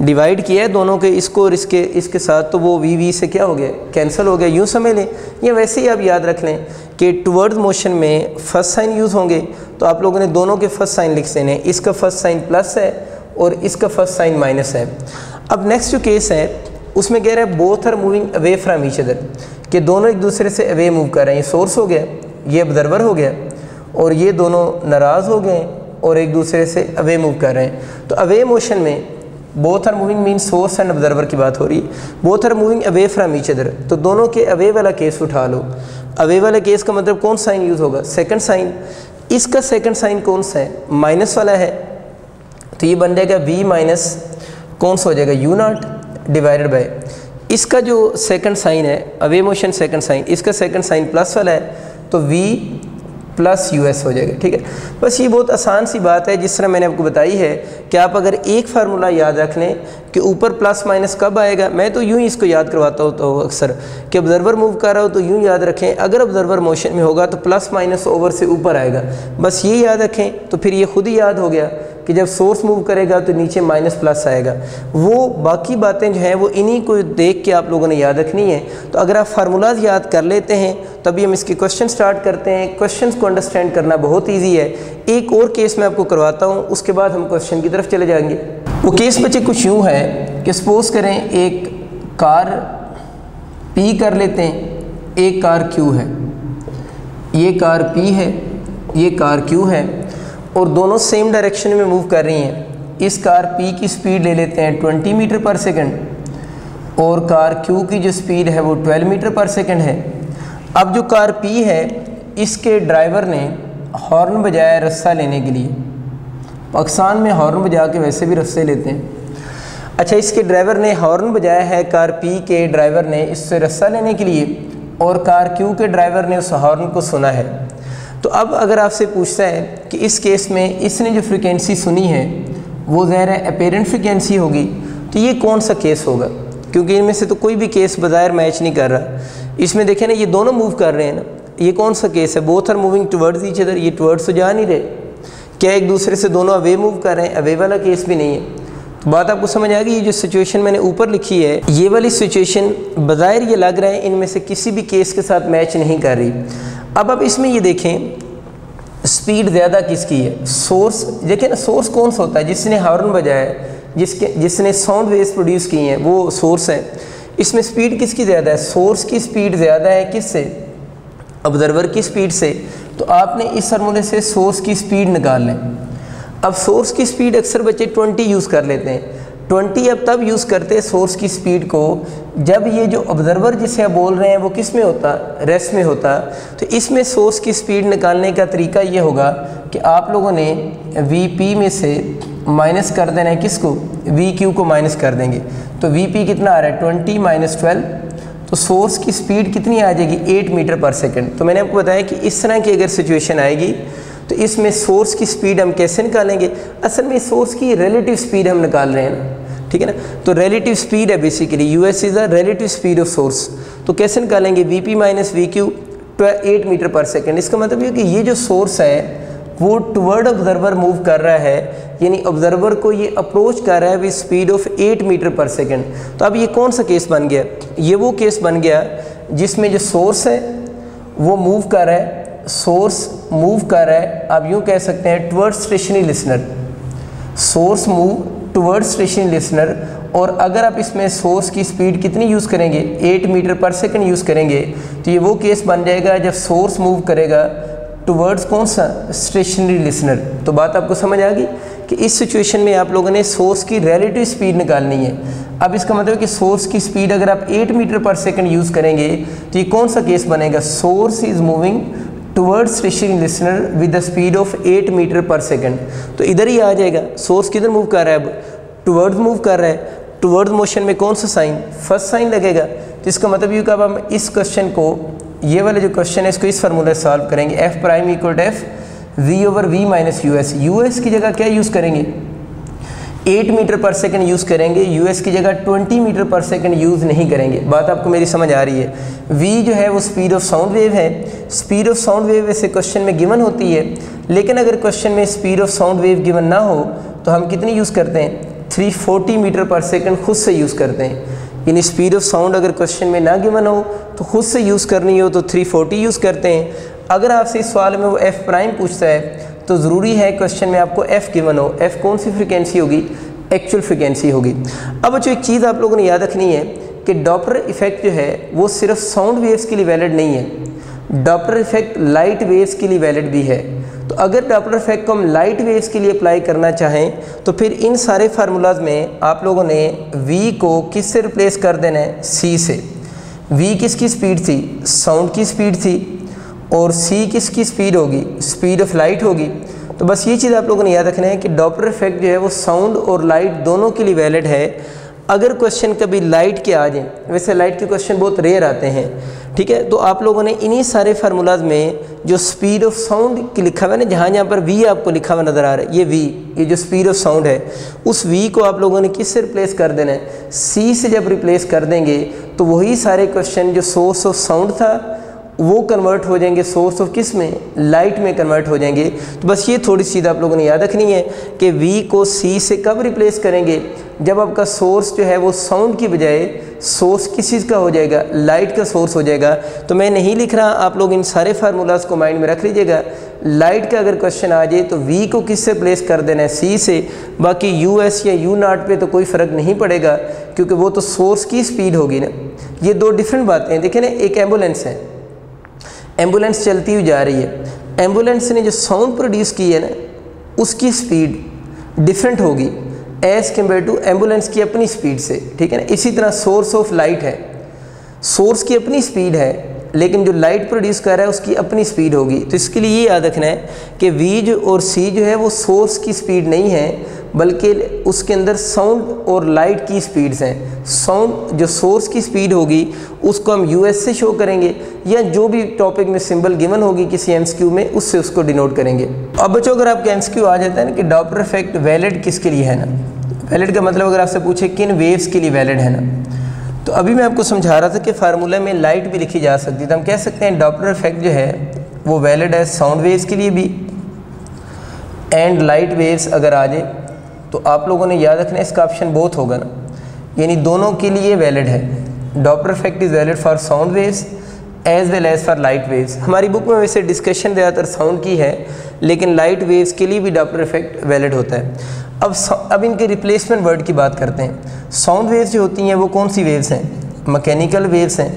डिवाइड किया है दोनों के, इसको और इसके साथ, तो वो वी से क्या हो गया, कैंसिल हो गया। यूँ समझ लें, या वैसे ही आप याद रख लें कि टुवर्ड्स मोशन में फर्स्ट साइन यूज़ होंगे, तो आप लोगों ने दोनों के फर्स्ट साइन लिख देने। इसका फर्स्ट साइन प्लस है और इसका फर्स्ट साइन माइनस है। अब नेक्स्ट जो केस है उसमें कह रहा है both are moving away from each other, कि दोनों एक दूसरे से अवे मूव कर रहे हैं। ये सोर्स हो गया, ये ऑब्जर्वर हो गया, और ये दोनों नाराज़ हो गए और एक दूसरे से अवे मूव कर रहे हैं। तो अवे मोशन में both are moving mean source and observer की बात हो रही है। Both are moving away from each other, तो दोनों के अवे वाला केस उठा लो। अवे वाला केस का मतलब कौन साइन यूज़ होगा, सेकंड साइन। इसका सेकंड साइन कौन सा है, माइनस वाला है, तो ये बन जाएगा वी माइनस कौन सा हो जाएगा, यू नॉट डिवाइडेड बाय इसका जो सेकंड साइन है, अवे मोशन सेकंड साइन, इसका सेकंड साइन प्लस वाला है, तो वी प्लस US हो जाएगा। ठीक है, बस ये बहुत आसान सी बात है जिस तरह मैंने आपको बताई है कि आप अगर एक फार्मूला याद रख लें कि ऊपर प्लस माइनस कब आएगा, मैं तो यूँ ही इसको याद करवाता हूँ तो अक्सर कि ऑब्जर्वर मूव कर रहा हो तो यूँ याद रखें, अगर ऑब्जर्वर मोशन में होगा तो प्लस माइनस ओवर से ऊपर आएगा, बस ये याद रखें तो फिर ये खुद ही याद हो गया कि जब सोर्स मूव करेगा तो नीचे माइनस प्लस आएगा। वो बाकी बातें जो हैं वो इन्हीं को देख के आप लोगों ने याद रखनी है। तो अगर आप फार्मूलाज याद कर लेते हैं तभी हम इसके क्वेश्चन स्टार्ट करते हैं। क्वेश्चंस को अंडरस्टैंड करना बहुत ईजी है। एक और केस मैं आपको करवाता हूँ, उसके बाद हम क्वेश्चन की तरफ चले जाएंगे। वो केस बच्चे कुछ यूँ है कि सपोज करें एक कार P कर लेते हैं, एक कार Q है, ये कार P है, ये कार Q है और दोनों सेम डायरेक्शन में मूव कर रही हैं। इस कार P की स्पीड ले लेते हैं 20 मीटर पर सेकंड और कार Q की जो स्पीड है वो 12 मीटर पर सेकंड है। अब जो कार P है इसके ड्राइवर ने हॉर्न बजाया रस्सा लेने के लिए। पाकिस्तान में हॉर्न बजा के वैसे भी रस्से लेते हैं। अच्छा, इसके ड्राइवर ने हॉर्न बजाया है कार P के ड्राइवर ने इससे रस्सा लेने के लिए और कार Q के ड्राइवर ने उस हॉर्न को सुना है। तो अब अगर आपसे पूछता है कि इस केस में इसने जो फ्रिक्वेंसी सुनी है वो ज़ाहिर है अपेरेंट फ्रिक्वेंसी होगी, तो ये कौन सा केस होगा? क्योंकि इनमें से तो कोई भी केस बज़ाहिर मैच नहीं कर रहा। इसमें देखें ना, ये दोनों मूव कर रहे हैं ना, ये कौन सा केस है? Both are moving towards each other, ये टुवर्ड्स तो जा नहीं रहे। क्या एक दूसरे से दोनों अवे मूव कर रहे हैं? अवे वाला केस भी नहीं है। तो बात आपको समझ आ गई। ये जो सिचुएशन मैंने ऊपर लिखी है ये वाली सिचुएशन बज़ाहिर ये लग रहा है इनमें से किसी भी केस के साथ मैच नहीं कर रही। अब इसमें ये देखें स्पीड ज़्यादा किसकी है? सोर्स। देखिए ना, सोर्स कौन सा होता है? जिसने हॉर्न बजाया है, जिसने साउंड वेव्स प्रोड्यूस की हैं वो सोर्स है। इसमें स्पीड किसकी ज़्यादा है? सोर्स की स्पीड ज़्यादा है किससे? ऑब्जर्वर की स्पीड से। तो आपने इस फार्मूले से सोर्स की स्पीड निकाल लें। अब सोर्स की स्पीड अक्सर बच्चे 20 यूज़ कर लेते हैं। 20 अब तब यूज़ करते हैं सोर्स की स्पीड को जब ये जो ऑब्जर्वर जिसे आप बोल रहे हैं वो किस में होता? रेस्ट में होता। तो इसमें सोर्स की स्पीड निकालने का तरीका ये होगा कि आप लोगों ने Vp में से माइनस कर देना है किसको? Vq को माइनस कर देंगे। तो Vp कितना आ रहा है? 20 माइनस 12। तो सोर्स की स्पीड कितनी आ जाएगी? 8 मीटर पर सेकंड। तो मैंने आपको बताया कि इस तरह की अगर सिचुएशन आएगी तो इसमें सोर्स की स्पीड हम कैसे निकालेंगे? असल में सोर्स की रिलेटिव स्पीड हम निकाल रहे हैं ना, ठीक है ना। तो रिलेटिव स्पीड है basically, US is the relative speed of source. तो कैसे निकालेंगे? Vp minus Vq 8 metre per second. इसका मतलब ये कि ये जो सोर्स है वो टुवर्ड ऑब्जर्वर मूव कर रहा है, यानी ऑब्जर्वर को ये अप्रोच कर रहा है with speed of 8 metre per second. तो अब ये कौन सा केस बन गया? ये वो केस बन गया जिसमें जो सोर्स है वो मूव कर रहा है, सोर्स मूव कर रहा है, आप यूँ कह सकते हैं towards stationary listener. Source move towards stationary listener. और अगर आप इसमें सोर्स की स्पीड कितनी यूज़ करेंगे? 8 मीटर पर सेकंड यूज़ करेंगे। तो ये वो केस बन जाएगा जब सोर्स मूव करेगा टुवर्ड्स कौन सा? Stationary listener. तो बात आपको समझ आ गई कि इस सिचुएशन में आप लोगों ने सोर्स की रिलेटिव स्पीड निकालनी है। अब इसका मतलब कि सोर्स की स्पीड अगर आप 8 मीटर पर सेकंड यूज़ करेंगे तो ये कौन सा केस बनेगा? Source is moving towards stationary listener with the speed of 8 metre per second. तो इधर ही आ जाएगा। सोर्स किधर मूव कर रहा है? अब टुवर्ड्स मूव कर रहा है। टुवर्ड्स मोशन में कौन सा साइन? फर्स्ट साइन लगेगा। तो इसका मतलब ये कि अब हम इस क्वेश्चन को, ये वाला जो क्वेश्चन है इसको इस फार्मूले से सॉल्व करेंगे। F prime equal to F V/V minus US। US की जगह क्या यूज़ करेंगे? 8 मीटर पर सेकंड यूज़ करेंगे। US की जगह 20 मीटर पर सेकंड यूज़ नहीं करेंगे। बात आपको मेरी समझ आ रही है। V जो है वो स्पीड ऑफ साउंड वेव है। स्पीड ऑफ साउंड वेव वैसे क्वेश्चन में गिवन होती है, लेकिन अगर क्वेश्चन में speed of sound wave given ना हो तो हम कितनी यूज़ करते हैं? 340 मीटर पर सेकंड खुद से यूज़ करते हैं। यानी स्पीड ऑफ साउंड अगर क्वेश्चन में ना गिवन हो तो खुद से यूज़ करनी हो तो 340 यूज़ करते हैं। अगर आपसे इस सवाल में वो F प्राइम पूछता है तो ज़रूरी है क्वेश्चन में आपको F गिवन हो। F कौन सी फ्रिक्वेंसी होगी? एक्चुअल फ्रिक्वेंसी होगी। अब जो एक चीज़ आप लोगों ने याद रखनी है कि डॉपलर इफेक्ट जो है वो सिर्फ साउंड वेव्स के लिए वैलिड नहीं है, डॉपलर इफेक्ट लाइट वेव्स के लिए वैलिड भी है। तो अगर डॉपलर इफेक्ट को हम लाइट वेव्स के लिए अप्लाई करना चाहें तो फिर इन सारे फार्मूलाज में आप लोगों ने V को किस से रिप्लेस कर देना है? C से। V किसकी स्पीड थी? साउंड की स्पीड थी। और C किसकी स्पीड होगी? स्पीड ऑफ लाइट होगी। तो बस ये चीज़ आप लोगों ने याद रखना है कि डॉपलर इफेक्ट जो है वो साउंड और लाइट दोनों के लिए वैलिड है। अगर क्वेश्चन कभी लाइट के आ जाए, वैसे लाइट के क्वेश्चन बहुत रेयर आते हैं, ठीक है। तो आप लोगों ने इन्हीं सारे फार्मूलाज में जो स्पीड ऑफ साउंड की लिखा हुआ है ना, जहाँ पर वी आपको लिखा हुआ नज़र आ रहा है, ये वी, ये जो स्पीड ऑफ साउंड है, उस वी को आप लोगों ने किससे रिप्लेस कर देना है, सी से जब रिप्लेस कर देंगे तो वही सारे क्वेश्चन जो सोर्स ऑफ साउंड था वो कन्वर्ट हो जाएंगे सोर्स ऑफ किस में, लाइट में कन्वर्ट हो जाएंगे। तो बस ये थोड़ी सी चीज़ आप लोगों ने याद रखनी है कि वी को सी से कब रिप्लेस करेंगे, जब आपका सोर्स जो है वो साउंड की बजाय सोर्स किस चीज़ का हो जाएगा, लाइट का सोर्स हो जाएगा। तो मैं नहीं लिख रहा, आप लोग इन सारे फार्मूलाज को माइंड में रख लीजिएगा। लाइट का अगर क्वेश्चन आ जाए तो वी को किससे प्लेस कर देना है, सी से। बाकी यू एस या यू नॉट पे तो कोई फ़र्क नहीं पड़ेगा, क्योंकि वो तो सोर्स की स्पीड होगी ना। ये दो डिफरेंट बातें हैं। देखिए ना, एक एम्बुलेंस है, एम्बुलेंस चलती हुई जा रही है, एम्बुलेंस ने जो साउंड प्रोड्यूस की है ना, उसकी स्पीड डिफरेंट होगी एज़ कम्पेयर टू एम्बुलेंस की अपनी स्पीड से, ठीक है ना। इसी तरह सोर्स ऑफ लाइट है, सोर्स की अपनी स्पीड है, लेकिन जो लाइट प्रोड्यूस कर रहा है उसकी अपनी स्पीड होगी। तो इसके लिए ये याद रखना है कि वी जो और सी जो है वो सोर्स की स्पीड नहीं है, बल्कि उसके अंदर साउंड और लाइट की स्पीड्स हैं। साउंड जो सोर्स की स्पीड होगी उसको हम यूएस से शो करेंगे, या जो भी टॉपिक में सिंबल गिवन होगी किसी एमसीक्यू में उससे उसको डिनोट करेंगे। अब बच्चों, अगर आपके एमसीक्यू आ जाता है ना कि डॉपलर इफेक्ट वैलिड किसके लिए है ना, वैलिड का मतलब अगर आपसे पूछे किन वेव्स के लिए वैलिड है ना, तो अभी मैं आपको समझा रहा था कि फार्मूला में लाइट भी लिखी जा सकती है। तो हम कह सकते हैं डॉपलर इफेक्ट जो है वो वैलिड है साउंड वेव्स के लिए भी, एंड लाइट वेव्स अगर आ जाए तो आप लोगों ने याद रखना इसका ऑप्शन बोथ होगा ना, यानी दोनों के लिए वैलिड है। Doppler effect is valid for sound waves as well as for light waves. हमारी बुक में वैसे डिस्कशन ज़्यादातर साउंड की है, लेकिन लाइट वेव्स के लिए भी डॉपलर इफेक्ट वैलिड होता है। अब इनके रिप्लेसमेंट वर्ड की बात करते हैं। साउंड वेव्स जो होती हैं वो कौन सी वेव्स हैं, मैकेनिकल वेव्स हैं।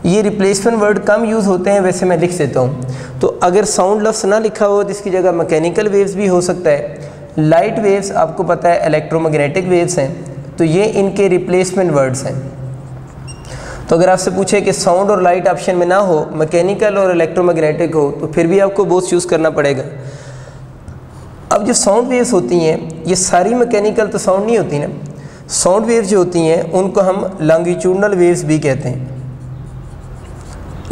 ये रिप्लेसमेंट वर्ड कम यूज़ होते हैं, वैसे मैं लिख देता हूँ। तो अगर साउंड लफ्ज़ ना लिखा हो तो इसकी जगह मैकेनिकल वेव्स भी हो सकता है। लाइट वेव्स आपको पता है इलेक्ट्रोमैग्नेटिक वेव्स हैं, तो ये इनके रिप्लेसमेंट वर्ड्स हैं। तो अगर आपसे पूछे कि साउंड और लाइट ऑप्शन में ना हो, मैकेनिकल और इलेक्ट्रोमैग्नेटिक हो, तो फिर भी आपको बोथ चूज़ करना पड़ेगा। अब जो साउंड वेव्स होती हैं ये सारी मैकेनिकल तो साउंड नहीं होती ना, साउंड वेव्स जो होती हैं उनको हम लॉन्गिट्यूडनल वेव्स भी कहते हैं,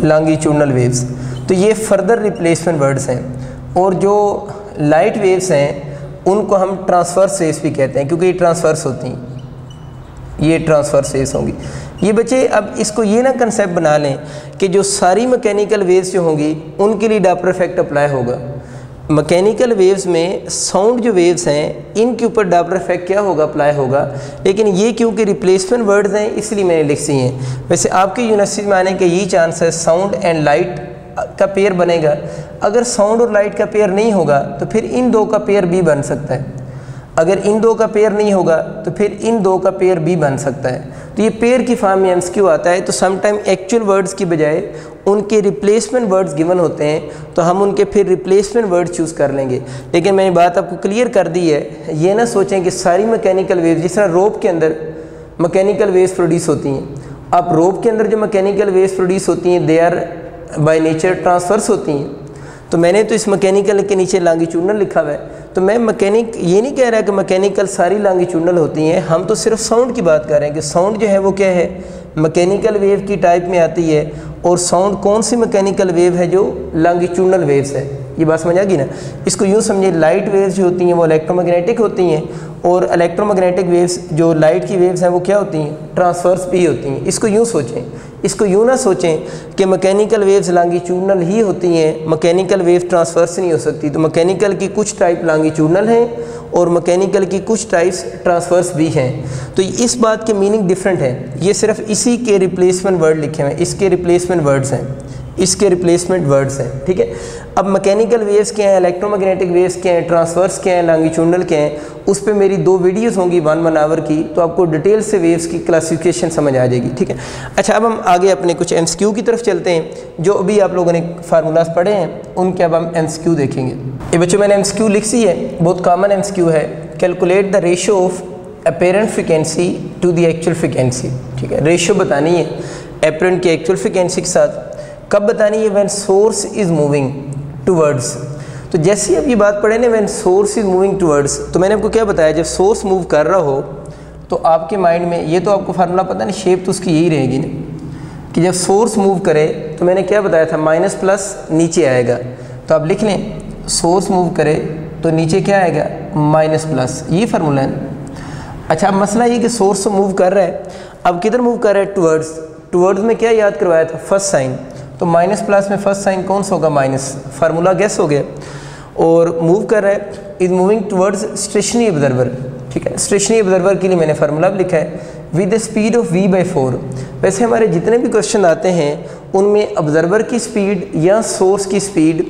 लॉन्गिट्यूडनल वेव्स। तो ये फर्दर रिप्लेसमेंट वर्ड्स हैं। और जो लाइट वेव्स हैं उनको हम ट्रांसवर्स वेव्स भी कहते हैं, क्योंकि ये ट्रांसवर्स होती हैं, ये ट्रांसवर्स वेव्स होंगी। ये बच्चे अब इसको ये ना कंसेप्ट बना लें कि जो सारी मैकेनिकल वेव्स जो होंगी उनके लिए डॉपलर इफेक्ट अप्लाई होगा। मैकेनिकल वेव्स में साउंड जो वेव्स हैं इनके ऊपर डॉपलर इफेक्ट क्या होगा, अप्लाई होगा। लेकिन ये क्योंकि रिप्लेसमेंट वर्ड्स हैं इसलिए मैंने लिख दी हैं। वैसे आपके यूनिवर्सिटी में आने के यही चांस है साउंड एंड लाइट का पेयर बनेगा। अगर साउंड और लाइट का पेयर नहीं होगा तो फिर इन दो का पेयर भी बन सकता है। अगर इन दो का पेयर नहीं होगा तो फिर इन दो का पेयर भी बन सकता है। तो ये पेयर की फॉर्म में एमसीक्यू आता है। तो समटाइम एक्चुअल वर्ड्स की बजाय उनके रिप्लेसमेंट वर्ड्स गिवन होते हैं, तो हम उनके फिर रिप्लेसमेंट वर्ड चूज़ कर लेंगे। लेकिन मैंने बात आपको क्लियर कर दी है, ये ना सोचें कि सारी मैकेनिकल वेव्स, जिस तरह रोप के अंदर मैकेनिकल वेव्स प्रोड्यूस होती हैं, अब रोप के अंदर जो मैकेनिकल वेव्स प्रोड्यूस होती हैं they are by nature transverse होती हैं। तो मैंने तो इस मैकेनिकल के नीचे लॉन्गिट्यूडनल लिखा हुआ है। तो मैं मैकेनिक ये नहीं कह रहा कि मैकेनिकल सारी लॉन्गिट्यूडनल होती हैं, हम तो सिर्फ साउंड की बात कर रहे हैं कि साउंड जो है वो क्या है, मैकेनिकल वेव की टाइप में आती है। और साउंड कौन सी मैकेनिकल वेव है, जो लॉन्गिट्यूडनल वेव्स है। ये बात समझ आ गई ना। इसको यूँ समझिए, लाइट वेव्स जो होती हैं वो इलेक्ट्रोमैग्नेटिक होती हैं, और इलेक्ट्रोमैग्नेटिक वेव्स जो लाइट की वेव्स हैं वो क्या होती हैं, ट्रांसवर्स भी होती हैं। इसको यूँ सोचें, इसको यूँ ना सोचें कि मैकेनिकल वेव्स लॉन्गिट्यूडनल ही होती हैं, मैकेनिकल वेव ट्रांसवर्स नहीं हो सकती। तो मैकेनिकल की कुछ टाइप लॉन्गिट्यूडनल हैं और मैकेनिकल की कुछ टाइप्स ट्रांसवर्स भी हैं। तो इस बात के मीनिंग डिफरेंट है। ये सिर्फ इसी के रिप्लेसमेंट वर्ड लिखे हुए हैं, इसके रिप्लेसमेंट वर्ड्स हैं, इसके रिप्लेसमेंट वर्ड्स हैं, ठीक है। अब मैकेनिकल वेव्स क्या हैं, इलेक्ट्रोमैग्नेटिक वेव्स क्या हैं, ट्रांसवर्स क्या हैं, लॉन्गिट्यूडनल क्या हैं, उस पर मेरी 2 वीडियोस होंगी 1 आवर की, तो आपको डिटेल से वेव्स की क्लासिफिकेशन समझ आ जाएगी, ठीक है। अच्छा, अब हम आगे अपने कुछ एमसीक्यू की तरफ चलते हैं। जो अभी आप लोगों ने फार्मूलाज पढ़े हैं उनके अब हम एमसीक्यू देखेंगे। ये बच्चों मैंने एमसीक्यू लिख दी है, बहुत कॉमन एमसीक्यू है। Calculate the ratio of apparent frequency to the actual frequency, ठीक है। रेशियो बतानी है अपेरेंट की एक्चुअल फ्रिक्वेंसी के साथ। कब बतानी है, when source is moving towards. तो जैसे ही अब ये बात पढ़े ना, when source is moving towards, तो मैंने आपको क्या बताया, जब सोर्स मूव कर रहा हो तो आपके माइंड में ये तो आपको फार्मूला पता नहीं, शेप तो उसकी यही रहेगी ना कि जब सोर्स मूव करे तो मैंने क्या बताया था, माइनस प्लस नीचे आएगा। तो आप लिख लें, सोर्स मूव करे तो नीचे क्या आएगा, माइनस प्लस, ये फार्मूला है। अच्छा, अब मसला ये कि सोर्स तो मूव कर रहा है, अब किधर मूव कर रहा है, टुवर्ड्स। टुवर्ड्स में क्या याद करवाया था, फर्स्ट साइन। तो माइनस प्लस में फर्स्ट साइन कौन सा होगा, माइनस, फार्मूला गैस हो गया। और मूव कर रहा है, is moving towards stationary observer, ठीक है। स्टेशनरी ऑब्जर्वर के लिए मैंने फार्मूला भी लिखा है, with the speed of v/4। वैसे हमारे जितने भी क्वेश्चन आते हैं उनमें ऑब्जर्वर की स्पीड या सोर्स की speed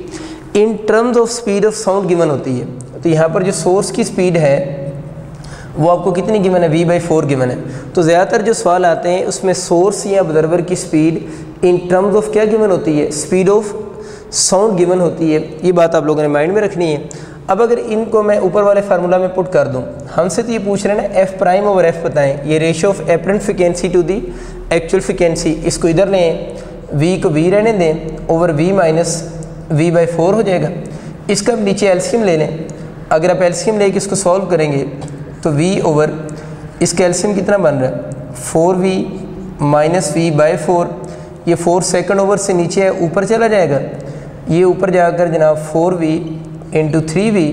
in terms of speed of sound given होती है। तो यहाँ पर जो सोर्स की स्पीड है वो आपको कितनी गिवन है, v/4 गिवन है। तो ज़्यादातर जो सवाल आते हैं उसमें सोर्स या ऑब्जर्वर की स्पीड इन टर्म्स ऑफ क्या गिवन होती है, स्पीड ऑफ साउंड गिवन होती है। ये बात आप लोगों ने माइंड में रखनी है। अब अगर इनको मैं ऊपर वाले फार्मूला में पुट कर दूं, हमसे तो ये पूछ रहे हैं ना एफ प्राइम ओवर एफ बताएं, ये ratio of apparent frequency to the actual frequency. इसको इधर लें, वी को वी रहने दें, ओवर वी माइनस v/4 हो जाएगा। इसका अब नीचे एलसीएम ले लें। अगर आप एलसीएम लेके इसको सॉल्व करेंगे तो v ओवर इसका एलसीएम कितना बन रहा है, 4v माइनस v/4। ये 4 सेकंड ओवर से नीचे है, ऊपर चला जाएगा, ये ऊपर जाकर जनाब 4v इंटू 3v।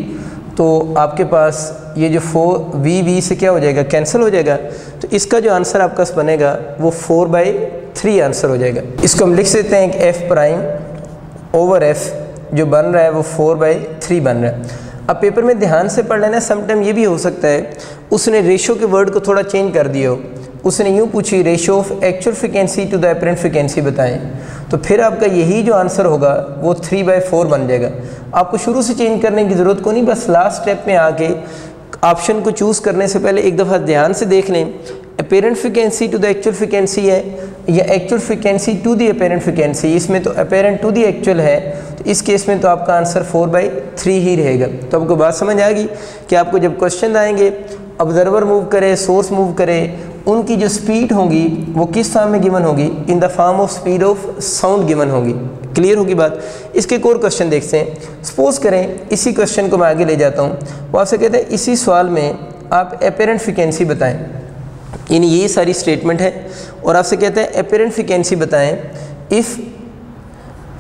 तो आपके पास ये जो 4v से क्या हो जाएगा, कैंसिल हो जाएगा। तो इसका जो आंसर आपका बनेगा वो 4/3 आंसर हो जाएगा। इसको हम लिख सकते हैं कि f प्राइम ओवर f जो बन रहा है वो 4/3 बन रहा है। अब पेपर में ध्यान से पढ़ लेना, समटाइम ये भी हो सकता है उसने रेशो के वर्ड को थोड़ा चेंज कर दिया हो, उसने यूँ पूछी ratio of actual frequency to the apparent frequency बताएं, तो फिर आपका यही जो आंसर होगा वो 3/4 बन जाएगा। आपको शुरू से चेंज करने की ज़रूरत को नहीं, बस लास्ट स्टेप में आके ऑप्शन को चूज़ करने से पहले एक दफ़ा ध्यान से देख लें, apparent frequency to the actual frequency है या actual frequency to the apparent frequency. इसमें तो अपेरेंट टू द एक्चुअल है, तो इस केस में तो आपका आंसर 4/3 ही रहेगा। तो आपको बात समझ आ गई कि आपको जब क्वेश्चन आएंगे, ऑब्जर्वर मूव करे, सोर्स मूव करे, उनकी जो स्पीड होगी वो किस फॉर्म में गिवन होगी, in the form of speed of sound given होगी। क्लियर होगी बात। इसके एक और क्वेश्चन देखते हैं। सपोज करें इसी क्वेश्चन को मैं आगे ले जाता हूँ, वो आपसे कहते हैं इसी सवाल में आप अपेरेंट फ्रिक्वेंसी बताएं, यानी ये सारी स्टेटमेंट है और आपसे कहते हैं अपेरेंट फ्रिक्वेंसी बताएं if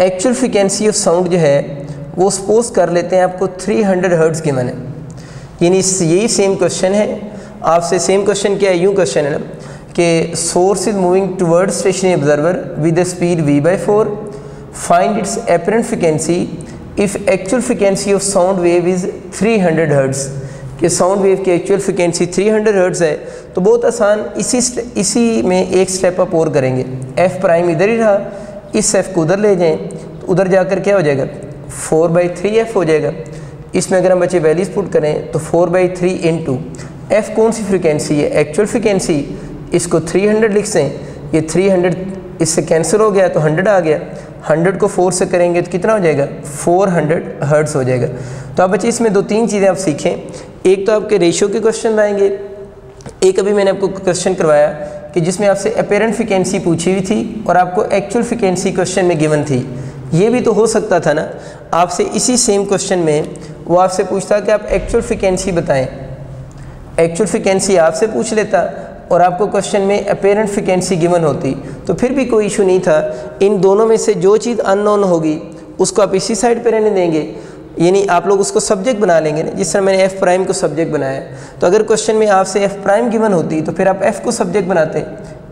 actual frequency of sound जो है वो सपोज कर लेते हैं आपको 300 हर्ट्ज़ गिवन है। यानी यही सेम क्वेश्चन है आपसे, सेम क्वेश्चन क्या है, यूँ क्वेश्चन है ना कि source is moving toward stationary observer with the speed v/4, find its apparent frequency if actual frequency of sound wave is 300 hertz. कि साउंड वेव की एक्चुअल फ्रिक्वेंसी 300 हर्ट्ज़ है। तो बहुत आसान, इसी में एक स्टेप अप और करेंगे। एफ प्राइम इधर ही रहा, इस एफ को उधर ले जाएं तो उधर जाकर क्या हो जाएगा, 4/3f हो जाएगा। इसमें अगर हम बच्चे वैल्यूज पुट करें तो 4/3 इंटू एफ कौन सी फ्रिक्वेंसी है, एक्चुअल फ्रिक्वेंसी, इसको 300 लिख सें, ये 300 इससे कैंसिल हो गया तो 100 आ गया, 100 को 4 से करेंगे तो कितना हो जाएगा, 400 हर्ट्ज़ हो जाएगा। तो अब बच्चे इसमें 2-3 चीज़ें आप सीखें। एक तो आपके रेशियो के क्वेश्चन आएंगे, एक अभी मैंने आपको क्वेश्चन करवाया कि जिसमें आपसे अपेरेंट फ्रिक्वेंसी पूछी हुई थी और आपको एक्चुअल फ्रिक्वेंसी क्वेश्चन में गिवन थी। ये भी तो हो सकता था ना आपसे इसी सेम क्वेश्चन में वो आपसे पूछता कि आप एक्चुअल फ्रिक्वेंसी बताएं, एक्चुअल फ्रिक्वेंसी आपसे पूछ लेता और आपको क्वेश्चन में अपेरेंट फ्रिक्वेंसी गिवन होती तो फिर भी कोई इशू नहीं था। इन दोनों में से जो चीज़ अननोन होगी उसको आप इसी साइड पे रहने देंगे, यानी आप लोग उसको सब्जेक्ट बना लेंगे ना, जिस तरह मैंने एफ प्राइम को सब्जेक्ट बनाया। तो अगर क्वेश्चन में आपसे एफ प्राइम गिवन होती तो फिर आप एफ को सब्जेक्ट बनाते,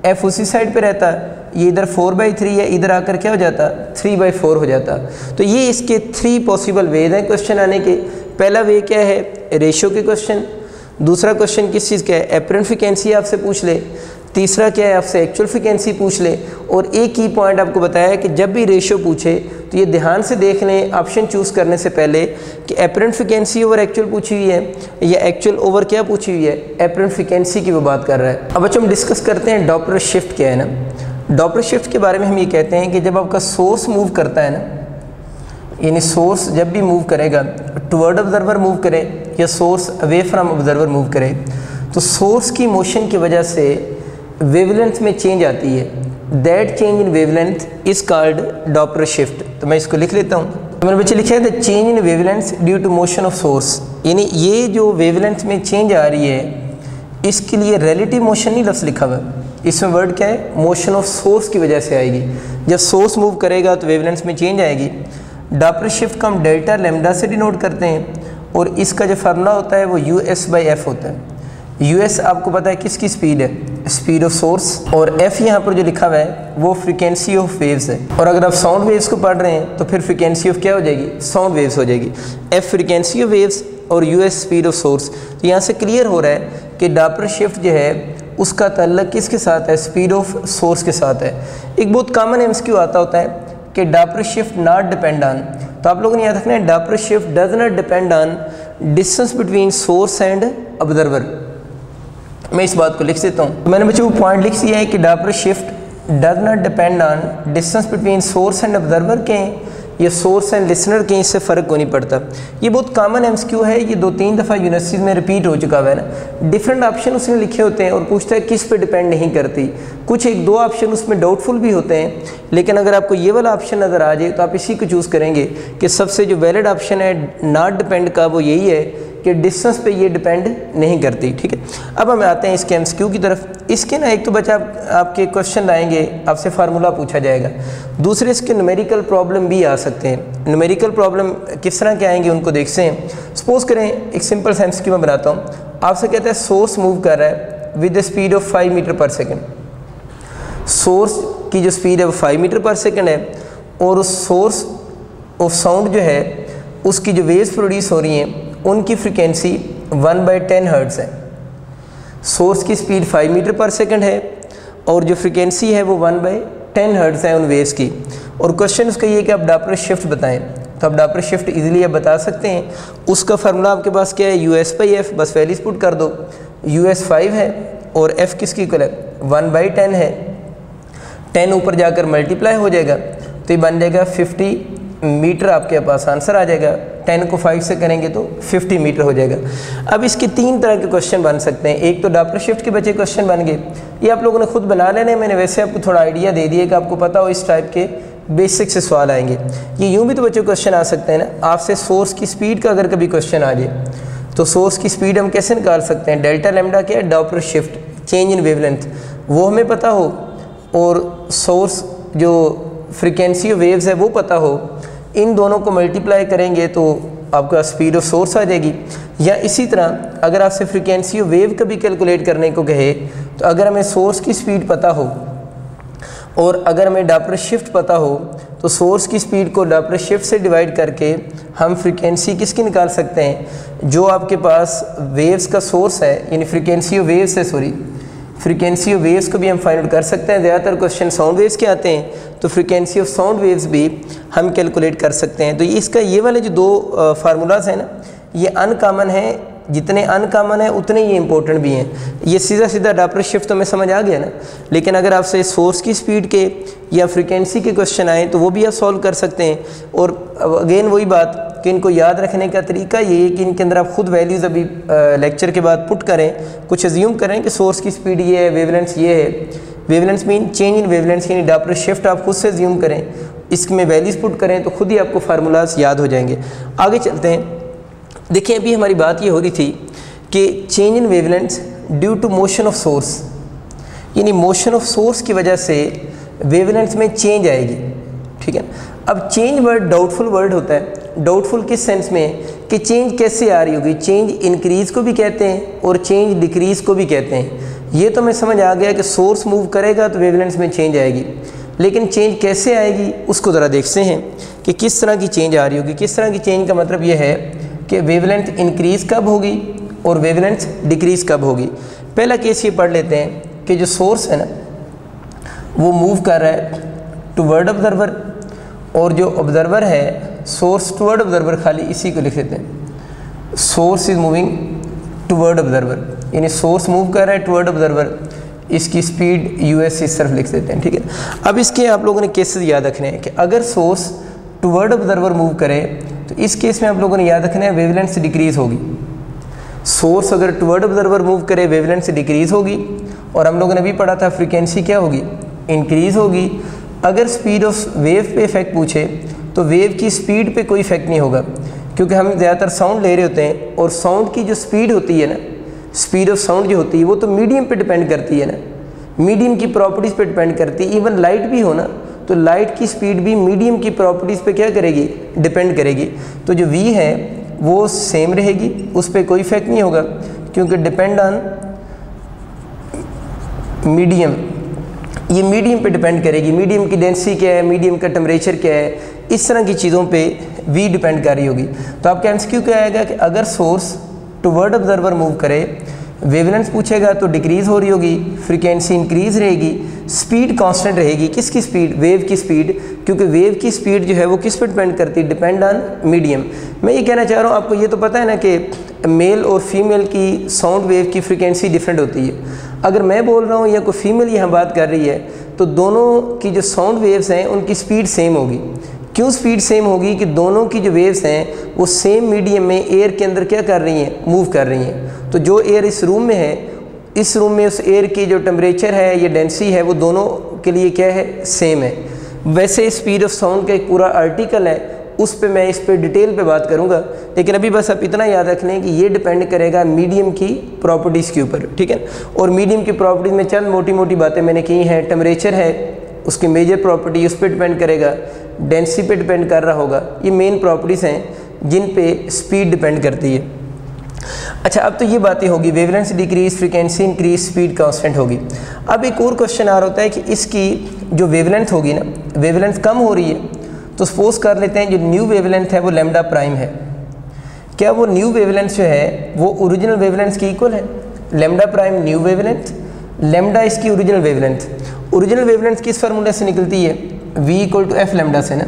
एफ उसी साइड पे रहता, ये इधर 4/3 है, इधर आकर क्या हो जाता, 3/4 हो जाता। तो ये इसके 3 पॉसिबल वेज हैं क्वेश्चन आने के। पहला वे क्या है, रेशियो के क्वेश्चन। दूसरा क्वेश्चन किस चीज़ का है, एपरेंट फ्रिक्वेंसी आपसे पूछ ले। तीसरा क्या है, आपसे एक्चुअल फ्रिक्वेंसी पूछ ले। और एक ही पॉइंट आपको बताया कि जब भी रेशियो पूछे तो ये ध्यान से देख लें ऑप्शन चूज़ करने से पहले कि एपरेंट फ्रिक्वेंसी ओवर एक्चुअल पूछी हुई है या एक्चुअल ओवर क्या पूछी हुई है, एपरेंट फ्रिक्वेंसी की वो बात कर रहा है। अब बच्चों हम डिस्कस करते हैं डॉपलर शिफ्ट क्या है ना। डॉपलर शिफ्ट के बारे में हम ये कहते हैं कि जब आपका सोर्स मूव करता है ना, यानी सोर्स जब भी मूव करेगा, टुवर्ड ऑब्जर्वर मूव करे या source away from observer move करे, तो सोर्स की मोशन की वजह से वेवलेंथ में चेंज आती है। That change in wavelength is called Doppler shift. तो मैं इसको लिख लेता हूँ। तो मेरे बच्चे लिखे the change in wavelength due to motion of source, यानी ये जो वेवलेंथ में चेंज आ रही है इसके लिए रिलेटिव मोशन नहीं लफ्ज़ लिखा हुआ, इसमें वर्ड क्या है, मोशन ऑफ सोर्स की वजह से आएगी। जब सोर्स मूव करेगा तो वेवलेंथ में चेंज आएगी। डॉपलर शिफ्ट को हम डेल्टा लैम्डा से डिनोट करते हैं और इसका जो फार्मूला होता है वो US/F होता है। US आपको पता है किसकी स्पीड है, स्पीड ऑफ सोर्स, और F यहाँ पर जो लिखा हुआ है वो फ्रीक्वेंसी ऑफ वेव्स है। और अगर आप साउंड वेव्स को पढ़ रहे हैं तो फिर फ्रीक्वेंसी ऑफ क्या हो जाएगी, साउंड वेव्स हो जाएगी। F फ्रीक्वेंसी ऑफ वेव्स और US स्पीड ऑफ सोर्स। तो यहाँ से क्लियर हो रहा है कि डॉपलर शिफ्ट जो है उसका ताल्लुक किसके साथ है, स्पीड ऑफ सोर्स के साथ है। एक बहुत कॉमन MCQ आता होता है कि Doppler shift not depend on, तो आप लोगों ने याद रखना है Doppler shift does not depend on distance between source and observer. मैं इस बात को लिख देता हूँ। मैंने बच्चों को पॉइंट लिख दिया है कि Doppler shift does not depend on distance between source and observer के, ये सोर्स एंड लिसनर के, इससे फ़र्क को नहीं पड़ता। ये बहुत कॉमन MCQ है, ये 2-3 दफ़ा यूनिवर्सिटीज़ में रिपीट हो चुका हुआ है ना। डिफरेंट ऑप्शन उसमें लिखे होते हैं और पूछता है किस पे डिपेंड नहीं करती। कुछ 1-2 ऑप्शन उसमें डाउटफुल भी होते हैं, लेकिन अगर आपको ये वाला ऑप्शन नज़र आ जाए तो आप इसी को चूज़ करेंगे कि सबसे जो वैलिड ऑप्शन है नॉट डिपेंड का वो यही है कि डिस्टेंस पे ये डिपेंड नहीं करती। ठीक है, अब हम आते हैं इसके MCQ की तरफ। इसके ना एक तो बच्चा आपके क्वेश्चन आएंगे, आपसे फार्मूला पूछा जाएगा, दूसरे इसके न्यूमेरिकल प्रॉब्लम भी आ सकते हैं। न्यूमेरिकल प्रॉब्लम किस तरह के आएंगे उनको देखते हैं। सपोज करें एक सिंपल सा MCQ मैं बनाता हूँ। आपसे कहता है सोर्स मूव कर रहा है with the speed of 5 metre per second. Source की जो स्पीड है वो 5 मीटर पर सेकेंड है और उस सोर्स ऑफ साउंड जो है उसकी जो वेव्स प्रोड्यूस हो रही हैं उनकी फ्रीक्वेंसी 1/10 हर्ट्ज़ है। सोर्स की स्पीड 5 मीटर पर सेकंड है और जो फ्रीक्वेंसी है वो 1/10 हर्ट्ज़ है उन वेव्स की। और क्वेश्चन उसका ये है कि आप डॉपलर शिफ्ट बताएं, तो आप डॉपलर शिफ्ट इजीली आप बता सकते हैं। उसका फार्मूला आपके पास क्या है, US/F, बस वैल्यूज पुट कर दो। US 5 है और F किसकी इक्वल है, 1/10 है। 10 ऊपर जाकर मल्टीप्लाई हो जाएगा तो ये बन जाएगा 50 मीटर, आपके पास आंसर आ जाएगा। 10 को 5 से करेंगे तो 50 मीटर हो जाएगा। अब इसके 3 तरह के क्वेश्चन बन सकते हैं। एक तो डॉपलर शिफ्ट के बचे क्वेश्चन बन गए, ये आप लोगों ने खुद बना लेने, मैंने वैसे आपको थोड़ा आइडिया दे दिया कि आपको पता हो इस टाइप के बेसिक से सवाल आएंगे। ये यूँ भी तो बच्चों क्वेश्चन आ सकते हैं ना, आपसे सोर्स की स्पीड का अगर कभी क्वेश्चन आ जाए तो सोर्स की स्पीड हम कैसे निकाल सकते हैं, डेल्टा लैम्डा क्या है, Doppler shift change in wavelength, वो हमें पता हो और सोर्स जो फ्रीक्वेंसी ऑफ वेव्स है वो पता हो, इन दोनों को मल्टीप्लाई करेंगे तो आपका स्पीड ऑफ सोर्स आ जाएगी। या इसी तरह अगर आपसे फ्रीक्वेंसी ऑफ वेव का भी कैलकुलेट करने को कहे तो अगर हमें सोर्स की स्पीड पता हो और अगर हमें डॉपलर शिफ्ट पता हो तो सोर्स की स्पीड को डॉपलर शिफ्ट से डिवाइड करके हम फ्रीक्वेंसी किसकी निकाल सकते हैं, जो आपके पास वेव्स का सोर्स है, यानी फ्रीक्वेंसी ऑफ वेव्स है, सॉरी फ्रीक्वेंसी ऑफ वेव्स को भी हम फाइंड आउट कर सकते हैं। ज़्यादातर क्वेश्चन साउंड वेव्स के आते हैं तो फ्रीक्वेंसी ऑफ साउंड वेव्स भी हम कैलकुलेट कर सकते हैं। तो इसका ये वाले जो 2 फार्मूलाज हैं ना, ये अनकॉमन है, जितने अनकॉमन है उतने ये इंपॉर्टेंट भी हैं। ये सीधा सीधा डॉपलर शिफ्ट तो हमें समझ आ गया ना, लेकिन अगर आपसे सोर्स की स्पीड के या फ्रीक्वेंसी के क्वेश्चन आए तो वो भी आप सॉल्व कर सकते हैं। और अगेन वही बात कि इनको याद रखने का तरीका ये है कि इनके अंदर आप खुद वैल्यूज़ अभी लेक्चर के बाद पुट करें, कुछ अज्यूम करें कि सोर्स की स्पीड ये है, वेवलेंथ ये है, wavelength mean change in wavelength, यानी डॉपलर शिफ्ट आप खुद से अज्यूम करें, इसमें वैल्यूज़ पुट करें तो खुद ही आपको फार्मूलाज याद हो जाएंगे। आगे चलते हैं। देखिए अभी हमारी बात ये हो रही थी कि change in wavelength due to motion of source, यानी मोशन ऑफ सोर्स की वजह से वेवलेंथ में चेंज आएगी। ठीक है, अब चेंज वर्ड डाउटफुल वर्ड होता है। डाउटफुल किस सेंस में कि चेंज कैसे आ रही होगी, चेंज इंक्रीज़ को भी कहते हैं और चेंज डिक्रीज़ को भी कहते हैं। ये तो मैं समझ आ गया कि सोर्स मूव करेगा तो वेवलेंथ में चेंज आएगी, लेकिन चेंज कैसे आएगी उसको ज़रा देखते हैं कि किस तरह की चेंज आ रही होगी। किस तरह की चेंज का मतलब ये है कि वेवलेंथ इंक्रीज़ कब होगी और वेवलेंथ डिक्रीज़ कब होगी। पहला केस ये पढ़ लेते हैं कि जो सोर्स है ना वो मूव कर रहा है टुवर्ड ऑब्जर्वर, और जो ऑब्जर्वर है सोर्स टुवर्ड ऑब्जर्वर, खाली इसी को लिख देते हैं, source is moving toward observer, यानी सोर्स मूव कर रहा है टुवर्ड ऑब्जर्वर, इसकी स्पीड US इस तरफ लिख देते हैं। ठीक है, अब इसके आप लोगों ने केसेस याद रखने हैं कि अगर सोर्स टुवर्ड ऑब्जर्वर मूव करे तो इस केस में आप लोगों ने याद रखना है वेवलेंथ डिक्रीज़ होगी। सोर्स अगर टुवर्ड ऑब्जर्वर मूव करे वेवलेंथ डिक्रीज़ होगी, और हम लोगों ने भी पढ़ा था फ्रीक्वेंसी क्या होगी, इंक्रीज़ होगी। अगर स्पीड ऑफ वेव पे इफेक्ट पूछे तो वेव की स्पीड पे कोई इफेक्ट नहीं होगा, क्योंकि हम ज़्यादातर साउंड ले रहे होते हैं और साउंड की जो स्पीड होती है ना, स्पीड ऑफ साउंड जो होती है वो तो मीडियम पे डिपेंड करती है ना, मीडियम की प्रॉपर्टीज़ पे डिपेंड करती है। इवन लाइट भी हो ना तो लाइट की स्पीड भी मीडियम की प्रॉपर्टीज़ पे क्या करेगी, डिपेंड करेगी। तो जो v है वो सेम रहेगी, उस पर कोई इफेक्ट नहीं होगा क्योंकि डिपेंड ऑन मीडियम, ये मीडियम पे डिपेंड करेगी। मीडियम की डेंसिटी क्या है, मीडियम का टेम्परेचर क्या है, इस तरह की चीज़ों पे v डिपेंड कर रही होगी। तो आपका एमसीक्यू क्या आएगा कि अगर सोर्स टुवर्ड ऑब्जर्वर मूव करे, वेवलेंथ पूछेगा तो डिक्रीज़ हो रही होगी, फ्रीक्वेंसी इंक्रीज़ रहेगी, स्पीड कांस्टेंट रहेगी। किसकी स्पीड, वेव की स्पीड, क्योंकि वेव की स्पीड जो है वो किस पर डिपेंड करती है, डिपेंड ऑन मीडियम। मैं ये कहना चाह रहा हूँ आपको ये तो पता है ना कि मेल और फीमेल की साउंड वेव की फ्रीक्वेंसी डिफरेंट होती है। अगर मैं बोल रहा हूँ या कोई फीमेल यहाँ बात कर रही है तो दोनों की जो साउंड वेव्स हैं उनकी स्पीड सेम होगी। क्यों स्पीड सेम होगी कि दोनों की जो वेव्स हैं वो सेम मीडियम में एयर के अंदर क्या कर रही हैं, मूव कर रही हैं। तो जो एयर इस रूम में है, इस रूम में उस एयर की जो टेम्परेचर है या डेंसिटी है वो दोनों के लिए क्या है, सेम है। वैसे स्पीड ऑफ साउंड का एक पूरा आर्टिकल है, उस पे मैं इस पे डिटेल पे बात करूँगा, लेकिन अभी बस आप इतना याद रख लें कि ये डिपेंड करेगा मीडियम की प्रॉपर्टीज़ के ऊपर, ठीक है। और मीडियम की प्रॉपर्टीज़ में चंद मोटी मोटी बातें मैंने की हैं। टेम्परेचर है उसकी मेजर प्रॉपर्टी, उस पर डिपेंड करेगा, डेंसिटी पे डिपेंड कर रहा होगा। ये मेन प्रॉपर्टीज़ हैं जिन पे स्पीड डिपेंड करती है। अच्छा, अब तो ये बातें होगी, wavelength decrease, frequency increase, speed constant होगी। अब एक और क्वेश्चन आ रहा होता है कि इसकी जो वेवलेंथ होगी ना, वेवलेंथ कम हो रही है तो सपोज कर लेते हैं जो न्यू वेवलेंथ है वो लैम्डा प्राइम है। क्या वो न्यू वेवलेंथ जो है वो ओरिजिनल वेवलेंथ की इक्वल है? Lambda prime new wavelength, lambda इसकी ओरिजिनल वेवलेंथ। ओरिजिनल वेवलेंथ किस फार्मूले से निकलती है? v equal to F lambda से ना।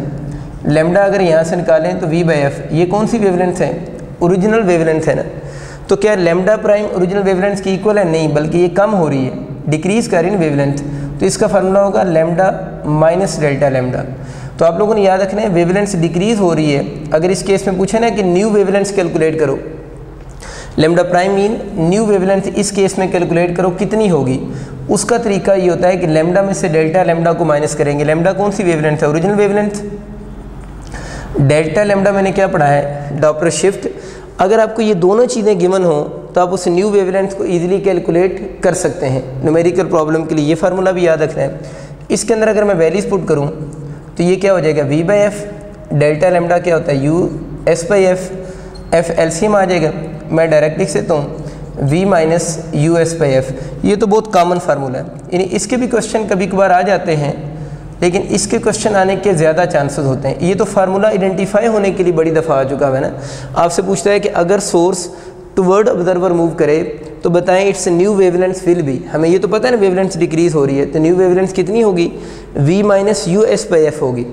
लैम्डा अगर यहाँ से निकालें तो v बाई एफ, ये कौन सी वेवलेंथ है? ओरिजिनल वेवलेंथ है ना। तो क्या लैम्डा प्राइम ओरिजिनल वेवलेंथ की इक्वल है? नहीं, बल्कि ये कम हो रही है, डिक्रीज कर रही है वेवलेंथ। तो इसका फार्मूला होगा लैम्डा माइनस डेल्टा लैम्डा। तो आप लोगों ने याद रखना है वेवलेंथ डिक्रीज हो रही है। अगर इस केस में पूछे ना कि न्यू वेवलेंथ कैलकुलेट करो, lambda prime mean new wavelength इस केस में कैलकुलेट करो कितनी होगी, उसका तरीका ये होता है कि लैम्डा में से डेल्टा लैम्डा को माइनस करेंगे। लैम्डा कौन सी वेवलेंथ है? Original wavelength. डेल्टा लैम्डा मैंने क्या पढ़ा है? Doppler shift. अगर आपको ये दोनों चीज़ें गिवन हो तो आप उस न्यू वेवलेंथ को ईजिली कैलकुलेट कर सकते हैं। न्यूमेरिकल प्रॉब्लम के लिए ये फार्मूला भी याद रखना है। इसके अंदर अगर मैं वैल्यूज पुट करूँ तो ये क्या हो जाएगा? v by F, delta lambda क्या होता है? u s by F, F LCM आ जाएगा। मैं डायरेक्ट लिख सकता हूँ v minus U S by F. ये तो बहुत कॉमन फार्मूला है, यानी इसके भी क्वेश्चन कभी कभार आ जाते हैं, लेकिन इसके क्वेश्चन आने के ज़्यादा चांसेस होते हैं। ये तो फार्मूला आइडेंटिफाई होने के लिए बड़ी दफ़ा आ चुका है ना। आपसे पूछता है कि अगर सोर्स टुवर्ड ऑब्जर्वर मूव करे तो बताएं it's new wavelength will be. हमें ये तो पता है ना वेवलेंथ डिक्रीज हो रही है, तो न्यू वेवलेंथ कितनी होगी? v minus U S by F होगी।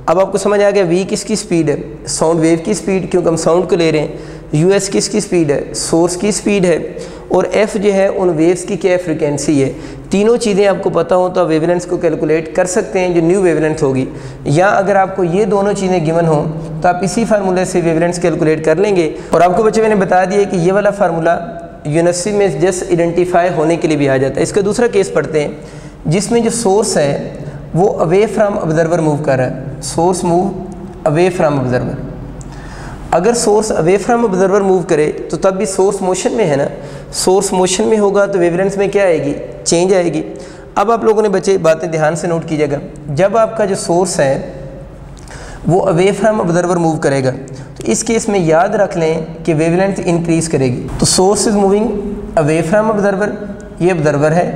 अब आपको समझ आ गया v किसकी स्पीड है? साउंड वेव की स्पीड, क्योंकि हम साउंड को ले रहे हैं। us किसकी स्पीड है? सोर्स की स्पीड है। और f जो है उन वेव्स की क्या फ्रिक्वेंसी है। तीनों चीज़ें आपको पता हो तो आप वेवलेंथ को कैलकुलेट कर सकते हैं जो न्यू वेवलेंथ होगी। या अगर आपको ये दोनों चीज़ें गिवन हो तो आप इसी फार्मूले से वेवलेंथ कैलकुलेट कर लेंगे। और आपको बच्चे मैंने बता दिया कि ये वाला फार्मूला यूनिवर्सिटी में जस्ट आइडेंटिफाई होने के लिए भी आ जाता है। इसका दूसरा केस पढ़ते हैं जिसमें जो सोर्स है वो अवे फ्राम ऑब्जर्वर मूव कर रहा है। Source move away from observer. अगर source away from observer move करे तो तब भी सोर्स मोशन में है ना। सोर्स मोशन में होगा तो वेवलेंथ में क्या आएगी? चेंज आएगी। अब आप लोगों ने बच्चे बातें ध्यान से नोट कीजिएगा। जब आपका जो सोर्स है वो अवे फ्राम ऑब्जर्वर मूव करेगा तो इस केस में याद रख लें कि वेवलेंथ इंक्रीज करेगी। तो source is moving away from observer, ये ऑब्जर्वर है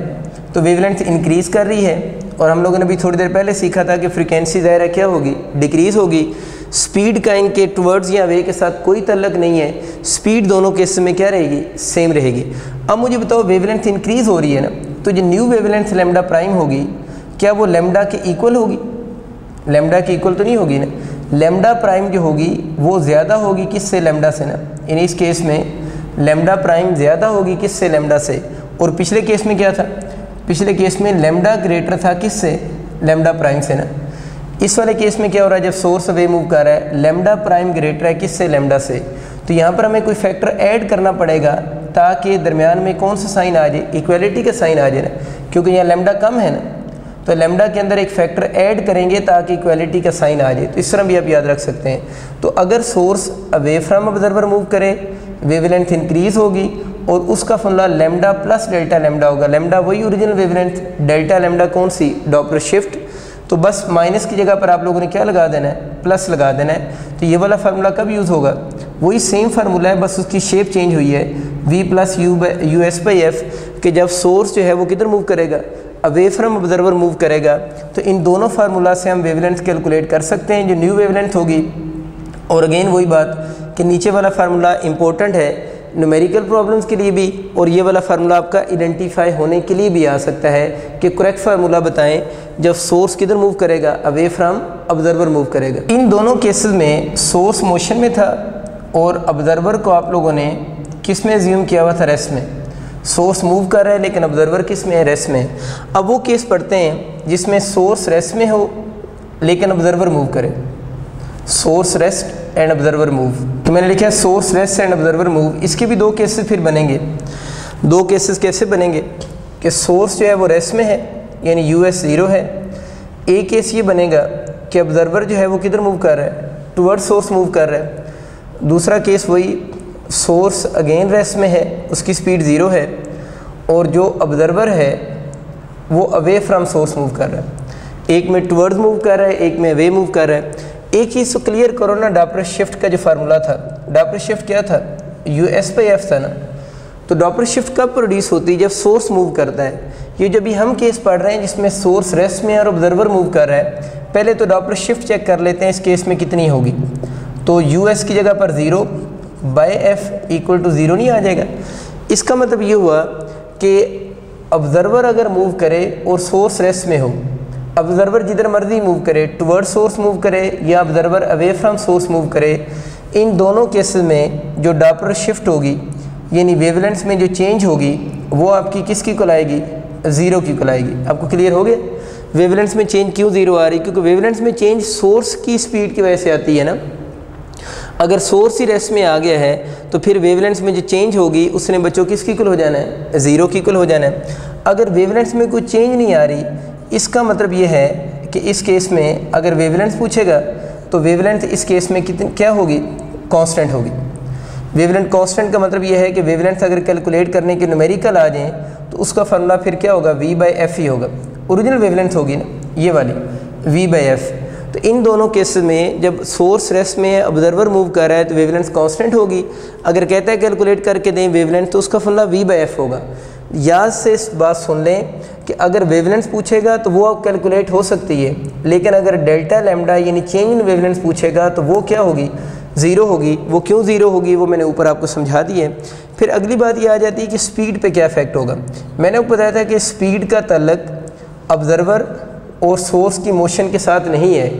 तो वेवलेंथ इंक्रीज कर रही है। और हम लोगों ने भी थोड़ी देर पहले सीखा था कि फ्रीक्वेंसी ज़ाहिर क्या होगी? डिक्रीज़ होगी। स्पीड का इनके टुवर्ड्स या वे के साथ कोई तल्लक नहीं है। स्पीड दोनों केस में क्या रहेगी? सेम रहेगी। अब मुझे बताओ वेवलेंथ इंक्रीज़ हो रही है ना, तो जो न्यू वेवलेंथ लैम्डा प्राइम होगी क्या वो लैम्डा के इक्वल होगी? लैम्डा की इक्वल तो नहीं होगी ना। लैम्डा प्राइम जो होगी वो ज़्यादा होगी किससे? लैम्डा से ना। इन इस केस में लैम्डा प्राइम ज़्यादा होगी किससे? लैम्डा से। और पिछले केस में क्या था? पिछले केस में लैम्डा ग्रेटर था किससे? लैम्डा प्राइम से ना। इस वाले केस में क्या हो रहा है? जब सोर्स अवे मूव कर रहा है लैम्डा प्राइम ग्रेटर है किससे? लैम्डा से। तो यहाँ पर हमें कोई फैक्टर ऐड करना पड़ेगा ताकि दरमियान में कौन सा साइन आ जाए? इक्वलिटी का साइन आ जाए ना, क्योंकि यहाँ लैम्डा कम है ना। तो लैम्डा के अंदर एक फैक्टर ऐड करेंगे ताकि इक्वलिटी का साइन आ जाए। तो इस तरह भी आप याद रख सकते हैं। तो अगर source away from observer move करे वेवलेंथ इंक्रीज होगी और उसका formula lambda plus delta lambda होगा। लैम्डा वही ओरिजिनल वेवलेंथ, डेल्टा लैम्डा कौन सी, डॉपलर शिफ्ट। तो बस माइनस की जगह पर आप लोगों ने क्या लगा देना है, प्लस लगा देना है। तो ये वाला फार्मूला कब यूज़ होगा, वही सेम फार्मूला है, बस उसकी शेप चेंज हुई है, v plus you S by F, कि जब सोर्स जो है वो किधर मूव करेगा, अवे फ्रॉम ऑब्जर्वर मूव करेगा। तो इन दोनों फार्मूला से हम वेवलेंथ कैलकुलेट कर सकते हैं जो न्यू वेवलेंथ होगी। और अगेन वही बात कि नीचे वाला फार्मूला इंपॉर्टेंट है न्यूमेरिकल प्रॉब्लम्स के लिए भी, और ये वाला फार्मूला आपका आइडेंटिफाई होने के लिए भी आ सकता है कि करेक्ट फार्मूला बताएं जब सोर्स किधर मूव करेगा, अवे फ्रॉम ऑब्जर्वर मूव करेगा। इन दोनों केसेस में सोर्स मोशन में था और ऑब्जर्वर को आप लोगों ने किस में एज्यूम किया हुआ था, रेस्ट में। सोर्स मूव कर रहा है लेकिन ऑब्जर्वर किस में है, रेस्ट में। अब वो केस पढ़ते हैं जिसमें सोर्स रेस्ट में हो लेकिन ऑब्जर्वर मूव करे, source rest and observer move. तो मैंने लिखा है source rest and observer move. इसके भी दो केसेस फिर बनेंगे। दो केसेस कैसे बनेंगे कि सोर्स जो है वो रेस्ट में है यानी यूएस 0 है। एक केस ये बनेगा कि ऑब्जर्वर जो है वो किधर मूव कर रहा है, टुवर्ड सोर्स मूव कर रहा है। दूसरा केस वही, सोर्स अगेन रेस्ट में है, उसकी स्पीड 0 है और जो ऑब्जर्वर है वो अवे फ्रॉम सोर्स मूव कर रहा है। एक में टुवर्ड्स मूव कर रहा है, एक में अवे मूव कर रहा है। एक चीज़ तो क्लियर करो ना, डॉपलर शिफ्ट का जो फार्मूला था, डॉपलर शिफ्ट क्या था, यूएस बाई एफ था ना। तो डॉपलर शिफ्ट कब प्रोड्यूस होती है, जब सोर्स मूव करता है। ये जब भी हम केस पढ़ रहे हैं जिसमें सोर्स रेस्ट में और ऑब्जर्वर मूव कर रहा है, पहले तो डॉपलर शिफ्ट चेक कर लेते हैं इस केस में कितनी होगी। तो यूएस की जगह पर 0 बाय एफ इक्वल टू 0 नहीं आ जाएगा। इसका मतलब ये हुआ कि ऑब्जर्वर अगर मूव करे और सोर्स रेस्ट में हो, ऑब्जर्वर जिधर मर्जी मूव करे, टुवर्ड सोर्स मूव करे या observer away from source move करे, इन दोनों केसेस में जो डॉपलर शिफ्ट होगी यानी वेवलेंथ में जो चेंज होगी वो आपकी किसकी कहलाएगी, 0 की कहलाएगी। आपको क्लियर हो गया वेवलेंथ में चेंज क्यों 0 आ रही, क्योंकि वेवलेंथ में चेंज सोर्स की स्पीड की वजह से आती है ना। अगर सोर्स ही रेस्ट में आ गया है तो फिर वेवलेंथ में जो चेंज होगी उसने बच्चों किसकी इक्वल हो जाना है, 0 की इक्वल हो जाना है। अगर वेवलेंथ में कोई चेंज नहीं आ रही, इसका मतलब ये है कि इस केस में अगर वेवलेंथ पूछेगा तो वेवलेंथ इस केस में कितनी क्या होगी, कांस्टेंट होगी। वेवलेंथ कांस्टेंट का मतलब ये है कि वेवलेंथ अगर कैलकुलेट करने के न्यूमेरिकल आ जाएँ तो उसका फार्मूला फिर क्या होगा, v बाई एफ ही होगा। ओरिजिनल वेवलेंथ होगी ना ये वाली, v बाई एफ। तो इन दोनों केस में जब सोर्स रेस्ट में ऑब्जर्वर मूव कर रहा है तो वेवलेंथ कांस्टेंट होगी। अगर कहता है कैलकुलेट करके दें वेवलेंथ तो उसका फार्मूला v बाई एफ होगा। याद से इस बात सुन लें कि अगर वेवलेंथ पूछेगा तो वो कैलकुलेट हो सकती है, लेकिन अगर डेल्टा लैम्डा यानी चेंज इन वेवलेंथ पूछेगा तो वो क्या होगी, 0 होगी। वो क्यों 0 होगी वो मैंने ऊपर आपको समझा दी है। फिर अगली बात ये आ जाती है कि स्पीड पे क्या इफेक्ट होगा। मैंने आपको बताया था कि स्पीड का ताल्लुक ऑब्जर्वर और सोर्स की मोशन के साथ नहीं है।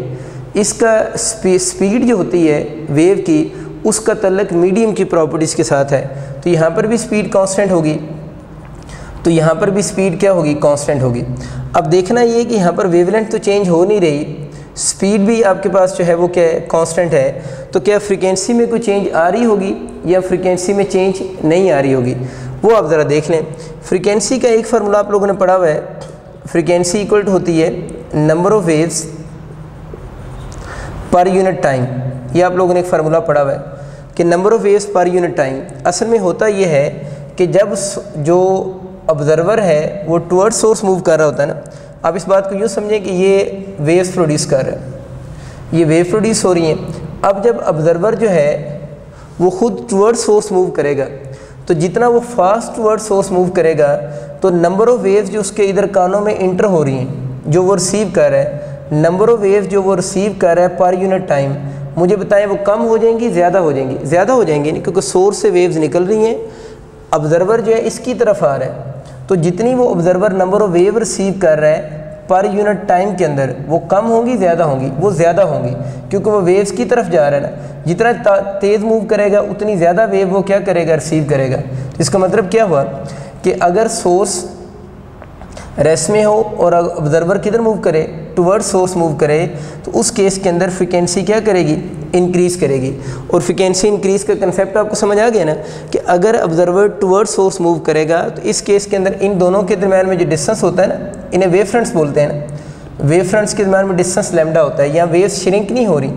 इसका स्पीड जो होती है वेव की उसका ताल्लुक मीडियम की प्रॉपर्टीज़ के साथ है। तो यहाँ पर भी स्पीड कांस्टेंट होगी, तो यहाँ पर भी स्पीड क्या होगी, कांस्टेंट होगी। अब देखना ये कि यहाँ पर वेवलेंथ तो चेंज हो नहीं रही, स्पीड भी आपके पास जो है वो क्या है, कांस्टेंट है। तो क्या फ्रीक्वेंसी में कोई चेंज आ रही होगी या फ्रीक्वेंसी में चेंज नहीं आ रही होगी, वो आप ज़रा देख लें। फ्रीक्वेंसी का एक फार्मूला आप लोगों ने पढ़ा हुआ है, फ्रीक्वेंसी इक्वल होती है number of waves per unit time. ये आप लोगों ने एक फार्मूला पढ़ा हुआ है कि number of waves per unit time. असल में होता ये है कि जब जो ऑब्जर्वर है वो टुवर्ड सोर्स मूव कर रहा होता है ना, आप इस बात को यूँ समझें कि ये वेव्स प्रोड्यूस कर रहा है, ये वेव प्रोड्यूस हो रही हैं। अब जब ऑब्जर्वर जो है वो खुद टुवर्ड सोर्स मूव करेगा तो जितना वो फास्ट टुवर्ड सोर्स मूव करेगा तो नंबर ऑफ़ वेव्स जो उसके इधर कानों में इंटर हो रही हैं जो वो रिसीव कर रहा है, नंबर ऑफ़ वेव्स जो वो रिसीव कर रहा है पर यूनिट टाइम, मुझे बताएं वो कम हो जाएंगी, ज़्यादा हो जाएंगी? ज़्यादा हो जाएंगी नहीं, क्योंकि सोर्स से वेव्स निकल रही हैं, ऑब्जर्वर जो है इसकी तरफ आ रहा है। तो जितनी वो observer number of wave receive कर रहा है पर यूनिट टाइम के अंदर, वो कम होंगी ज़्यादा होंगी? वो ज़्यादा होंगी, क्योंकि वो वेव्स की तरफ जा रहा है ना। जितना तेज़ मूव करेगा उतनी ज़्यादा वेव वो क्या करेगा, रिसीव करेगा। इसका मतलब क्या हुआ कि अगर सोर्स रेस्ट में हो और ऑब्जर्वर किधर मूव करे, टुवर्ड सोर्स मूव करे, तो उस केस के अंदर फ्रीक्वेंसी क्या करेगी, इंक्रीज़ करेगी। और फ्रीक्वेंसी इंक्रीज़ का कंसेप्ट आपको समझ आ गया ना कि अगर ऑब्जर्वर टुवर्ड सोर्स मूव करेगा तो इस केस के अंदर इन दोनों के दरम्यान में जो डिस्टेंस होता है ना, इन्हें वेव फ्रंट्स बोलते हैं ना। वेव फ्रंट्स के दरम्यान में डिस्टेंस लैम्डा होता है। यहाँ वेव्स श्रिंक नहीं हो रही,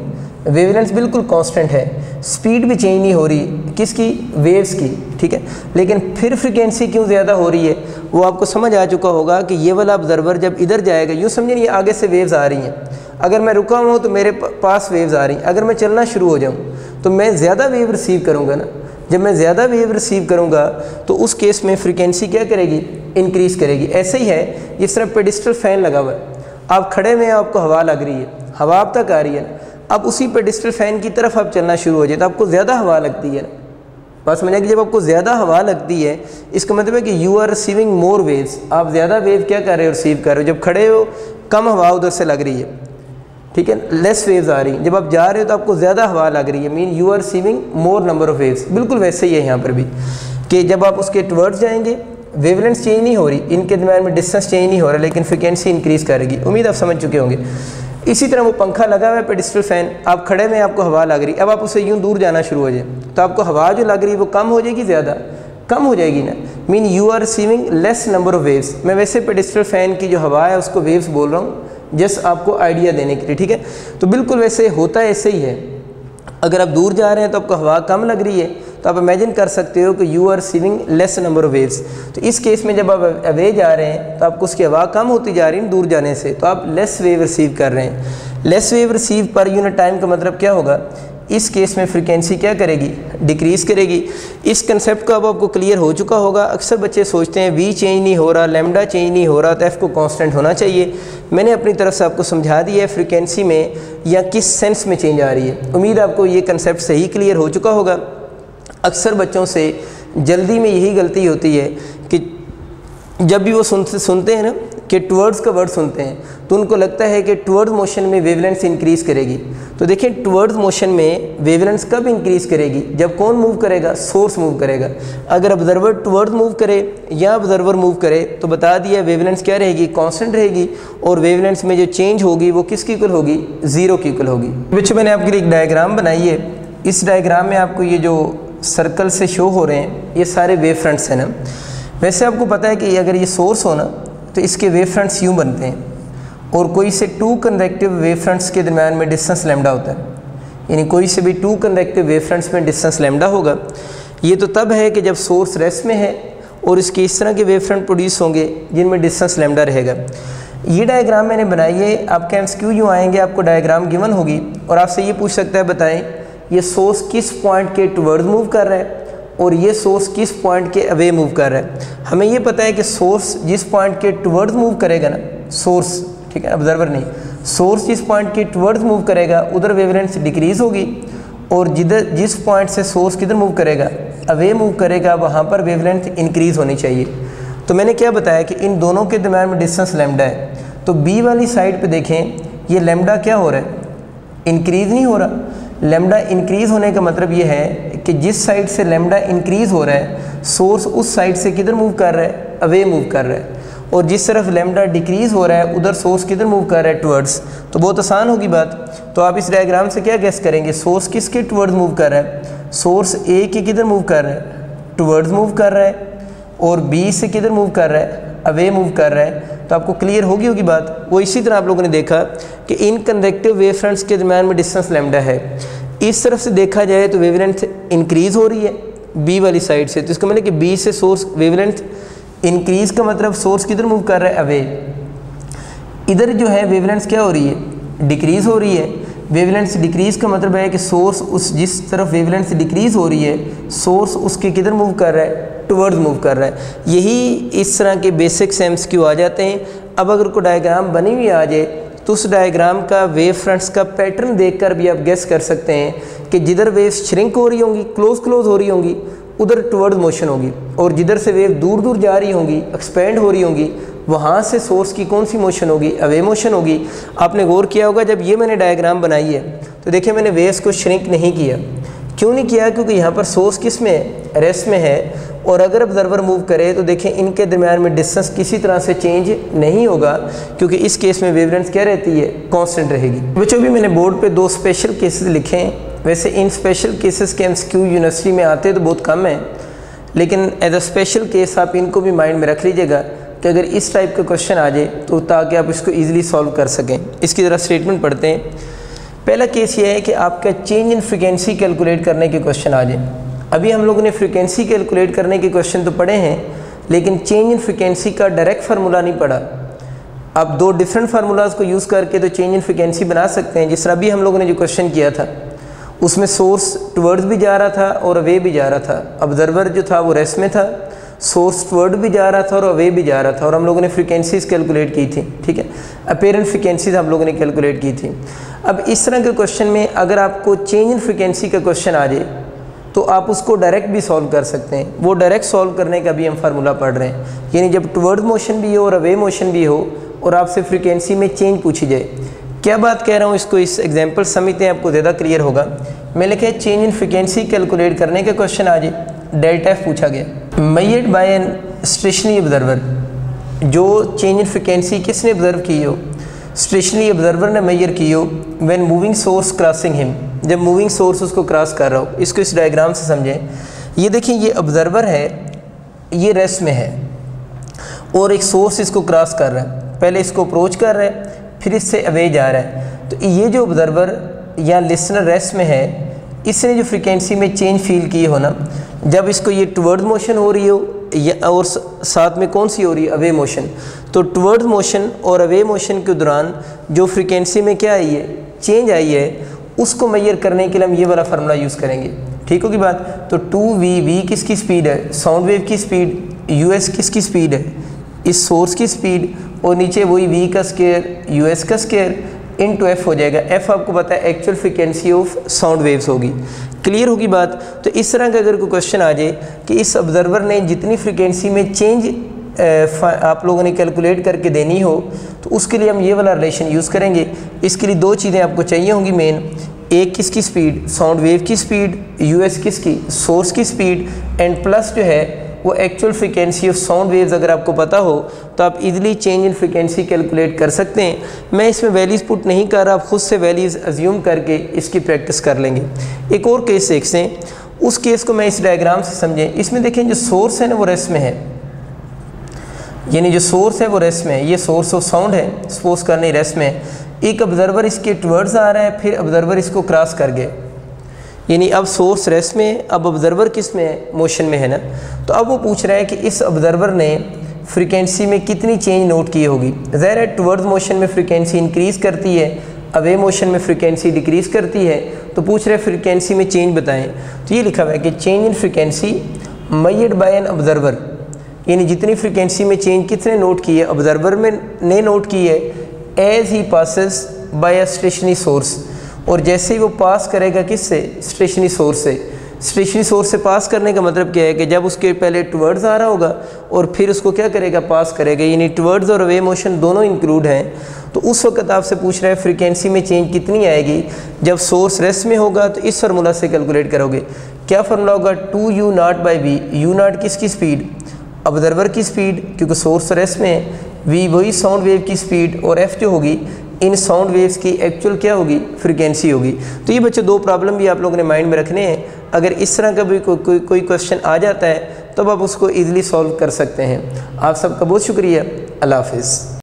वेवलेंथ बिल्कुल कांस्टेंट है। स्पीड भी चेंज नहीं हो रही, किसकी, वेव्स की, ठीक है। लेकिन फिर फ्रीक्वेंसी क्यों ज़्यादा हो रही है वो आपको समझ आ चुका होगा कि ये वाला ऑब्जर्वर जब इधर जाएगा, यूँ समझिए ये आगे से वेव्स आ रही हैं, अगर मैं रुका हूँ तो मेरे पास वेव्स आ रही हैं, अगर मैं चलना शुरू हो जाऊँ तो मैं ज़्यादा वेव रिसीव करूँगा ना। जब मैं ज़्यादा वेव रिसीव करूँगा तो उस केस में फ्रीक्वेंसी क्या करेगी, इंक्रीज़ करेगी। ऐसे ही है जिस तरह पेडिस्टल फ़ैन लगा हुआ है, आप खड़े में आपको हवा लग रही है, हवा आप तक आ रही है, अब उसी पेडिस्टल फ़ैन की तरफ आप चलना शुरू हो जाए तो आपको ज़्यादा हवा लगती है। बात समझ कि जब आपको ज़्यादा हवा लगती है इसका मतलब है कि you are receiving more waves, आप ज़्यादा वेव क्या कर रहे हो, रिसीव कर रहे हो। जब खड़े हो कम हवा उधर से लग रही है, ठीक है, लेस वेव्स आ रही हैं। जब आप जा रहे हो तो आपको ज़्यादा हवा लग रही है, mean you are receiving more number of waves. बिल्कुल वैसे ही है यहाँ पर भी कि जब आप उसके टुवर्ड्स जाएंगे वेवलेंथ चेंज नहीं हो रही, इनके दरम्यान में डिस्टेंस चेंज नहीं हो रहा, लेकिन फ्रिक्वेंसी इंक्रीज़ करेगी। उम्मीद आप समझ चुके होंगे। इसी तरह वो पंखा लगा हुआ है पेडिस्टल फ़ैन, आप खड़े में आपको हवा लग रही, अब आप उससे यूँ दूर जाना शुरू हो जाए तो आपको हवा जो लग रही है वो कम हो जाएगी, ज़्यादा कम हो जाएगी ना, mean you are receiving less number of waves. मैं वैसे पेडिस्टल फ़ैन की जो हवा है उसको वेव्स बोल रहा हूँ जस्ट आपको आइडिया देने के लिए, ठीक है। तो बिल्कुल वैसे होता है, ऐसे ही है। अगर आप दूर जा रहे हैं तो आपको हवा कम लग रही है तो आप इमेजिन कर सकते हो कि you are receiving less number of waves. तो इस केस में जब आप अवे जा रहे हैं तो आपको उसकी हवा कम होती जा रही है दूर जाने से, तो आप लेस वेव रिसीव कर रहे हैं। Less wave receive per unit time का मतलब क्या होगा, इस केस में फ्रीक्वेंसी क्या करेगी, डिक्रीज़ करेगी। इस कंसेप्ट का अब आपको क्लियर हो चुका होगा। अक्सर बच्चे सोचते हैं वी चेंज नहीं हो रहा, लैम्डा चेंज नहीं हो रहा तो एफ़ को कांस्टेंट होना चाहिए। मैंने अपनी तरफ से आपको समझा दिया है फ्रीक्वेंसी में या किस सेंस में चेंज आ रही है। उम्मीद आपको ये कंसेप्ट सही क्लियर हो चुका होगा। अक्सर बच्चों से जल्दी में यही गलती होती है कि जब भी वो सुनते हैं ना कि टुवर्ड्स का वर्ड सुनते हैं तो उनको लगता है कि टुवर्ड्स मोशन में वेवलेंथ इंक्रीज़ करेगी। तो देखिए टुवर्ड्स मोशन में वेवलेंथ कब इंक्रीज़ करेगी, जब कौन मूव करेगा, सोर्स मूव करेगा। अगर ऑब्जर्वर टुवर्ड्स मूव करे या ऑब्जर्वर मूव करे तो बता दिया वेवलेंथ क्या रहेगी, कांस्टेंट रहेगी, और वेवलेंथ में जो चेंज होगी वो किसकी इक्वल होगी, ज़ीरो की इक्वल होगी। बच्चों मैंने आपके लिए एक डायग्राम बनाई है। इस डायग्राम में आपको ये जो सर्कल से शो हो रहे हैं ये सारे वेव फ्रंट्स हैं ना। वैसे आपको पता है कि अगर ये सोर्स हो ना तो इसके वेव फ्रंट्स यूँ बनते हैं, और कोई से टू कन्वेक्टिव वेव फ्रंट्स के दरम्यान में डिस्टेंस लैम्डा होता है, यानी कोई से भी टू कन्वेक्टिव वेव फ्रंट्स में डिस्टेंस लैम्डा होगा। ये तो तब है कि जब सोर्स रेस्ट में है और इसके इस तरह के वेव फ्रंट प्रोड्यूस होंगे जिनमें डिस्टेंस लैम्डा रहेगा। ये डायग्राम मैंने बनाई है, आपके एमसीक्यू यूँ आएंगे, आपको डायग्राम गिवन होगी और आपसे ये पूछ सकता है बताएं ये सोर्स किस पॉइंट के टुवर्ड्स मूव कर रहा है और ये सोर्स किस पॉइंट के अवे मूव कर रहा है। हमें ये पता है कि सोर्स जिस पॉइंट के टुवर्ड्स मूव करेगा ना, सोर्स, ठीक है, ऑब्जर्वर नहीं, सोर्स जिस पॉइंट के टुवर्ड्स मूव करेगा उधर वेवलेंथ डिक्रीज़ होगी, और जिस पॉइंट से सोर्स किधर मूव करेगा, अवे मूव करेगा, वहाँ पर वेवलेंथ इंक्रीज़ होनी चाहिए। तो मैंने क्या बताया कि इन दोनों के दरम्यान में डिस्टेंस लैम्डा है। तो बी वाली साइड पे देखें ये लैम्डा क्या हो रहा है, इंक्रीज़ नहीं हो रहा। लैम्डा इंक्रीज़ होने का मतलब ये है कि जिस साइड से लैम्डा इंक्रीज़ हो रहा है सोर्स उस साइड से किधर मूव कर रहा है, अवे मूव कर रहा है, और जिस तरफ लैम्डा डिक्रीज़ हो रहा है उधर सोर्स किधर मूव कर रहा है, टुवर्ड्स। तो बहुत आसान होगी बात। तो आप इस डायग्राम से क्या गेस करेंगे, सोर्स किसके टुवर्ड्स मूव कर रहा है, सोर्स ए के किधर मूव कर रहा है, टुवर्ड्स मूव कर रहा है, और बी से किधर मूव कर रहा है, अवे मूव कर रहा है। तो आपको क्लियर होगी बात। वो इसी तरह आप लोगों ने देखा कि इन कन्वेक्टिव वेव फ्रंट्स के दरम्यान में डिस्टेंस लैम्डा है। इस तरफ से देखा जाए तो वेवलेंथ इंक्रीज़ हो रही है बी वाली साइड से, तो इसका मतलब कि बी से सोर्स वेवलेंथ इंक्रीज़ का मतलब सोर्स किधर मूव कर रहा है, अवे। इधर जो है वेवलेंथ क्या हो रही है, डिक्रीज़ हो रही है। वेवलेंथ डिक्रीज़ का मतलब है कि सोर्स उस जिस तरफ वेवलेंथ डिक्रीज़ हो रही है सोर्स उसके किधर मूव कर रहा है, टुवर्ड्स मूव कर रहा है। यही इस तरह के बेसिक्स एमसीक्यू आ जाते हैं। अब अगर कोई डायग्राम बनी हुई आ जाए तो उस डायग्राम का वेव फ्रंट्स का पैटर्न देखकर भी आप गेस कर सकते हैं कि जिधर वेव्स श्रिंक हो रही होंगी, क्लोज हो रही होंगी, उधर टुवर्ड्स मोशन होगी, और जिधर से वेव दूर जा रही होंगी, एक्सपेंड हो रही होंगी, वहाँ से सोर्स की कौन सी मोशन होगी, अवे मोशन होगी। आपने गौर किया होगा जब ये मैंने डायग्राम बनाई है तो देखिए मैंने वेव्स को श्रिंक नहीं किया। क्यों नहीं किया, क्योंकि यहाँ पर सोर्स किस में, रेस्ट में है, और अगर ऑब्जर्वर मूव करे तो देखें इनके दरम्यान में डिस्टेंस किसी तरह से चेंज नहीं होगा, क्योंकि इस केस में वेवलेंथ क्या रहती है, कांस्टेंट रहेगी। बच्चों भी मैंने बोर्ड पे 2 स्पेशल केसेस लिखे हैं। वैसे इन स्पेशल केसेस के एमसीक्यू यूनिवर्सिटी में आते तो बहुत कम हैं, लेकिन एज अ स्पेशल केस आप इनको भी माइंड में रख लीजिएगा कि अगर इस टाइप का क्वेश्चन आ जाए तो ताकि आप इसको ईजिली सॉल्व कर सकें। इसकी ज़रा स्टेटमेंट पढ़ते हैं पहला केस ये है कि आपका चेंज इन फ्रीक्वेंसी कैलकुलेट करने के क्वेश्चन आ जाए। अभी हम लोगों ने फ्रीक्वेंसी कैलकुलेट करने के क्वेश्चन तो पढ़े हैं, लेकिन चेंज इन फ्रीक्वेंसी का डायरेक्ट फार्मूला नहीं पढ़ा। आप दो डिफरेंट फार्मूलाज को यूज़ करके तो चेंज इन फ्रीक्वेंसी बना सकते हैं। जिस तरह अभी हम लोगों ने जो क्वेश्चन किया था उसमें सोर्स टुवर्ड्स भी जा रहा था और अवे भी जा रहा था। ऑब्जर्वर जो था वो रेस्ट में था, सोर्स टुवर्ड भी जा रहा था और अवे भी जा रहा था, और हम लोगों ने फ्रीक्वेंसीज कैलकुलेट की थी। ठीक है, अपेरेंट फ्रीक्वेंसीज हम लोगों ने कैलकुलेट की थी। अब इस तरह के क्वेश्चन में अगर आपको चेंज इन फ्रीक्वेंसी का क्वेश्चन आ जाए तो आप उसको डायरेक्ट भी सॉल्व कर सकते हैं। वो डायरेक्ट सॉल्व करने का भी हम फार्मूला पढ़ रहे हैं, यानी जब टुवर्ड मोशन भी हो और अवे मोशन भी हो और आपसे फ्रीक्वेंसी में चेंज पूछी जाए। क्या बात कह रहा हूँ, इसको इस एग्जांपल समझते हैं, आपको ज़्यादा क्लियर होगा। मैं लिखा है चेंज इन फ्रीक्वेंसी कैलकुलेट करने का क्वेश्चन आ जाए, डेल्टा एफ पूछा गया, measured by an stationary observer. जो चेंज इन फ्रीक्वेंसी किसने ऑब्जर्व की हो, स्टेशनरी ऑब्जर्वर ने मेजर की हो, when moving source crossing him, जब मूविंग सोर्स उसको क्रॉस कर रहा हो। इसको इस डायग्राम से समझें। ये देखिए, ये ऑब्जर्वर है, ये रेस्ट में है और एक सोर्स इसको क्रॉस कर रहा है। पहले इसको अप्रोच कर रहा है, फिर इससे अवे जा रहा है। तो ये जो ऑब्जर्वर या लिसनर रेस्ट में है, इसने जो फ्रीक्वेंसी में चेंज फील की हो ना, जब इसको ये टुवर्ड मोशन हो रही हो या और साथ में कौन सी हो रही है, अवे मोशन, तो टुवर्ड मोशन और अवे मोशन के दौरान जो फ्रीक्वेंसी में क्या आई है, चेंज आई है, उसको मेजर करने के लिए हम ये वाला फार्मूला यूज़ करेंगे। ठीक होगी बात। तो 2v किसकी स्पीड है, साउंड वेव की स्पीड, us किसकी स्पीड है, इस सोर्स की स्पीड, और नीचे वही v का स्क्वायर us का स्क्वायर इनटू f हो जाएगा। f आपको पता है actual frequency of sound waves होगी। क्लियर होगी बात। तो इस तरह का अगर कोई क्वेश्चन आ जाए कि इस ऑब्जर्वर ने जितनी फ्रीक्वेंसी में चेंज आप लोगों ने कैलकुलेट करके देनी हो, तो उसके लिए हम ये वाला रिलेशन यूज़ करेंगे। इसके लिए दो चीज़ें आपको चाहिए होंगी मेन, एक किसकी स्पीड, साउंड वेव की स्पीड, us किसकी, सोर्स की स्पीड, एंड प्लस जो है वो actual frequency of sound waves. अगर आपको पता हो तो आप easily change in frequency calculate कर सकते हैं। मैं इसमें वैल्यूज़ पुट नहीं कर रहा, आप खुद से वैल्यूज़ अज्यूम करके इसकी प्रैक्टिस कर लेंगे। एक और केस देखते हैं, उस केस को मैं इस डायग्राम से समझें। इसमें देखें, जो सोर्स है ना वो रेस्ट में है, यानी जो सोर्स है वो रेस्ट में है। ये सोर्स ऑफ साउंड है, सपोज करने रेस्ट में। एक ऑब्जर्वर इसके टुवर्ड्स आ रहा है, फिर ऑब्जर्वर इसको क्रॉस कर गए, यानी अब सोर्स रेस्ट में, अब ऑब्जर्वर किस में है, मोशन में है ना। तो अब वो पूछ रहा है कि इस ऑब्जर्वर ने फ्रीक्वेंसी में कितनी चेंज नोट की होगी। ज़ाहिर है टुवर्ड्स मोशन में फ्रीक्वेंसी इंक्रीज़ करती है, अवे मोशन में फ्रीक्वेंसी डिक्रीज़ करती है। तो पूछ रहे फ्रीक्वेंसी में चेंज बताएं। तो ये लिखा हुआ है कि change in frequency measured by an observer, यानी जितनी फ्रीक्वेंसी में चेंज कितने नोट की है, ऑब्जर्वर में ने नोट की है, as he passes by a stationary source, और जैसे ही वो पास करेगा किससे, स्टेशनरी सोर्स से। स्टेशनरी सोर्स से पास करने का मतलब क्या है कि जब उसके पहले टुवर्ड्स आ रहा होगा और फिर उसको क्या करेगा, पास करेगा, यानी टुवर्ड्स और अवे मोशन दोनों इंक्लूड हैं। तो उस वक्त आपसे पूछ रहा है फ्रीक्वेंसी में चेंज कितनी आएगी जब सोर्स रेस्ट में होगा। तो इस फार्मूला से कैलकुलेट करोगे। क्या फार्मूला होगा, 2u0/v, u0 किसकी स्पीड, ऑब्जर्वर की स्पीड, क्योंकि सोर्स रेस्ट में है, v वही साउंड वेव की स्पीड, और f जो होगी इन साउंड वेव्स की एक्चुअल क्या होगी, फ्रीक्वेंसी होगी। तो ये बच्चे दो प्रॉब्लम भी आप लोगों ने माइंड में रखने हैं। अगर इस तरह का भी कोई क्वेश्चन आ जाता है तो आप उसको ईजिली सॉल्व कर सकते हैं। आप सबका बहुत शुक्रिया। अल्लाह हाफिज़।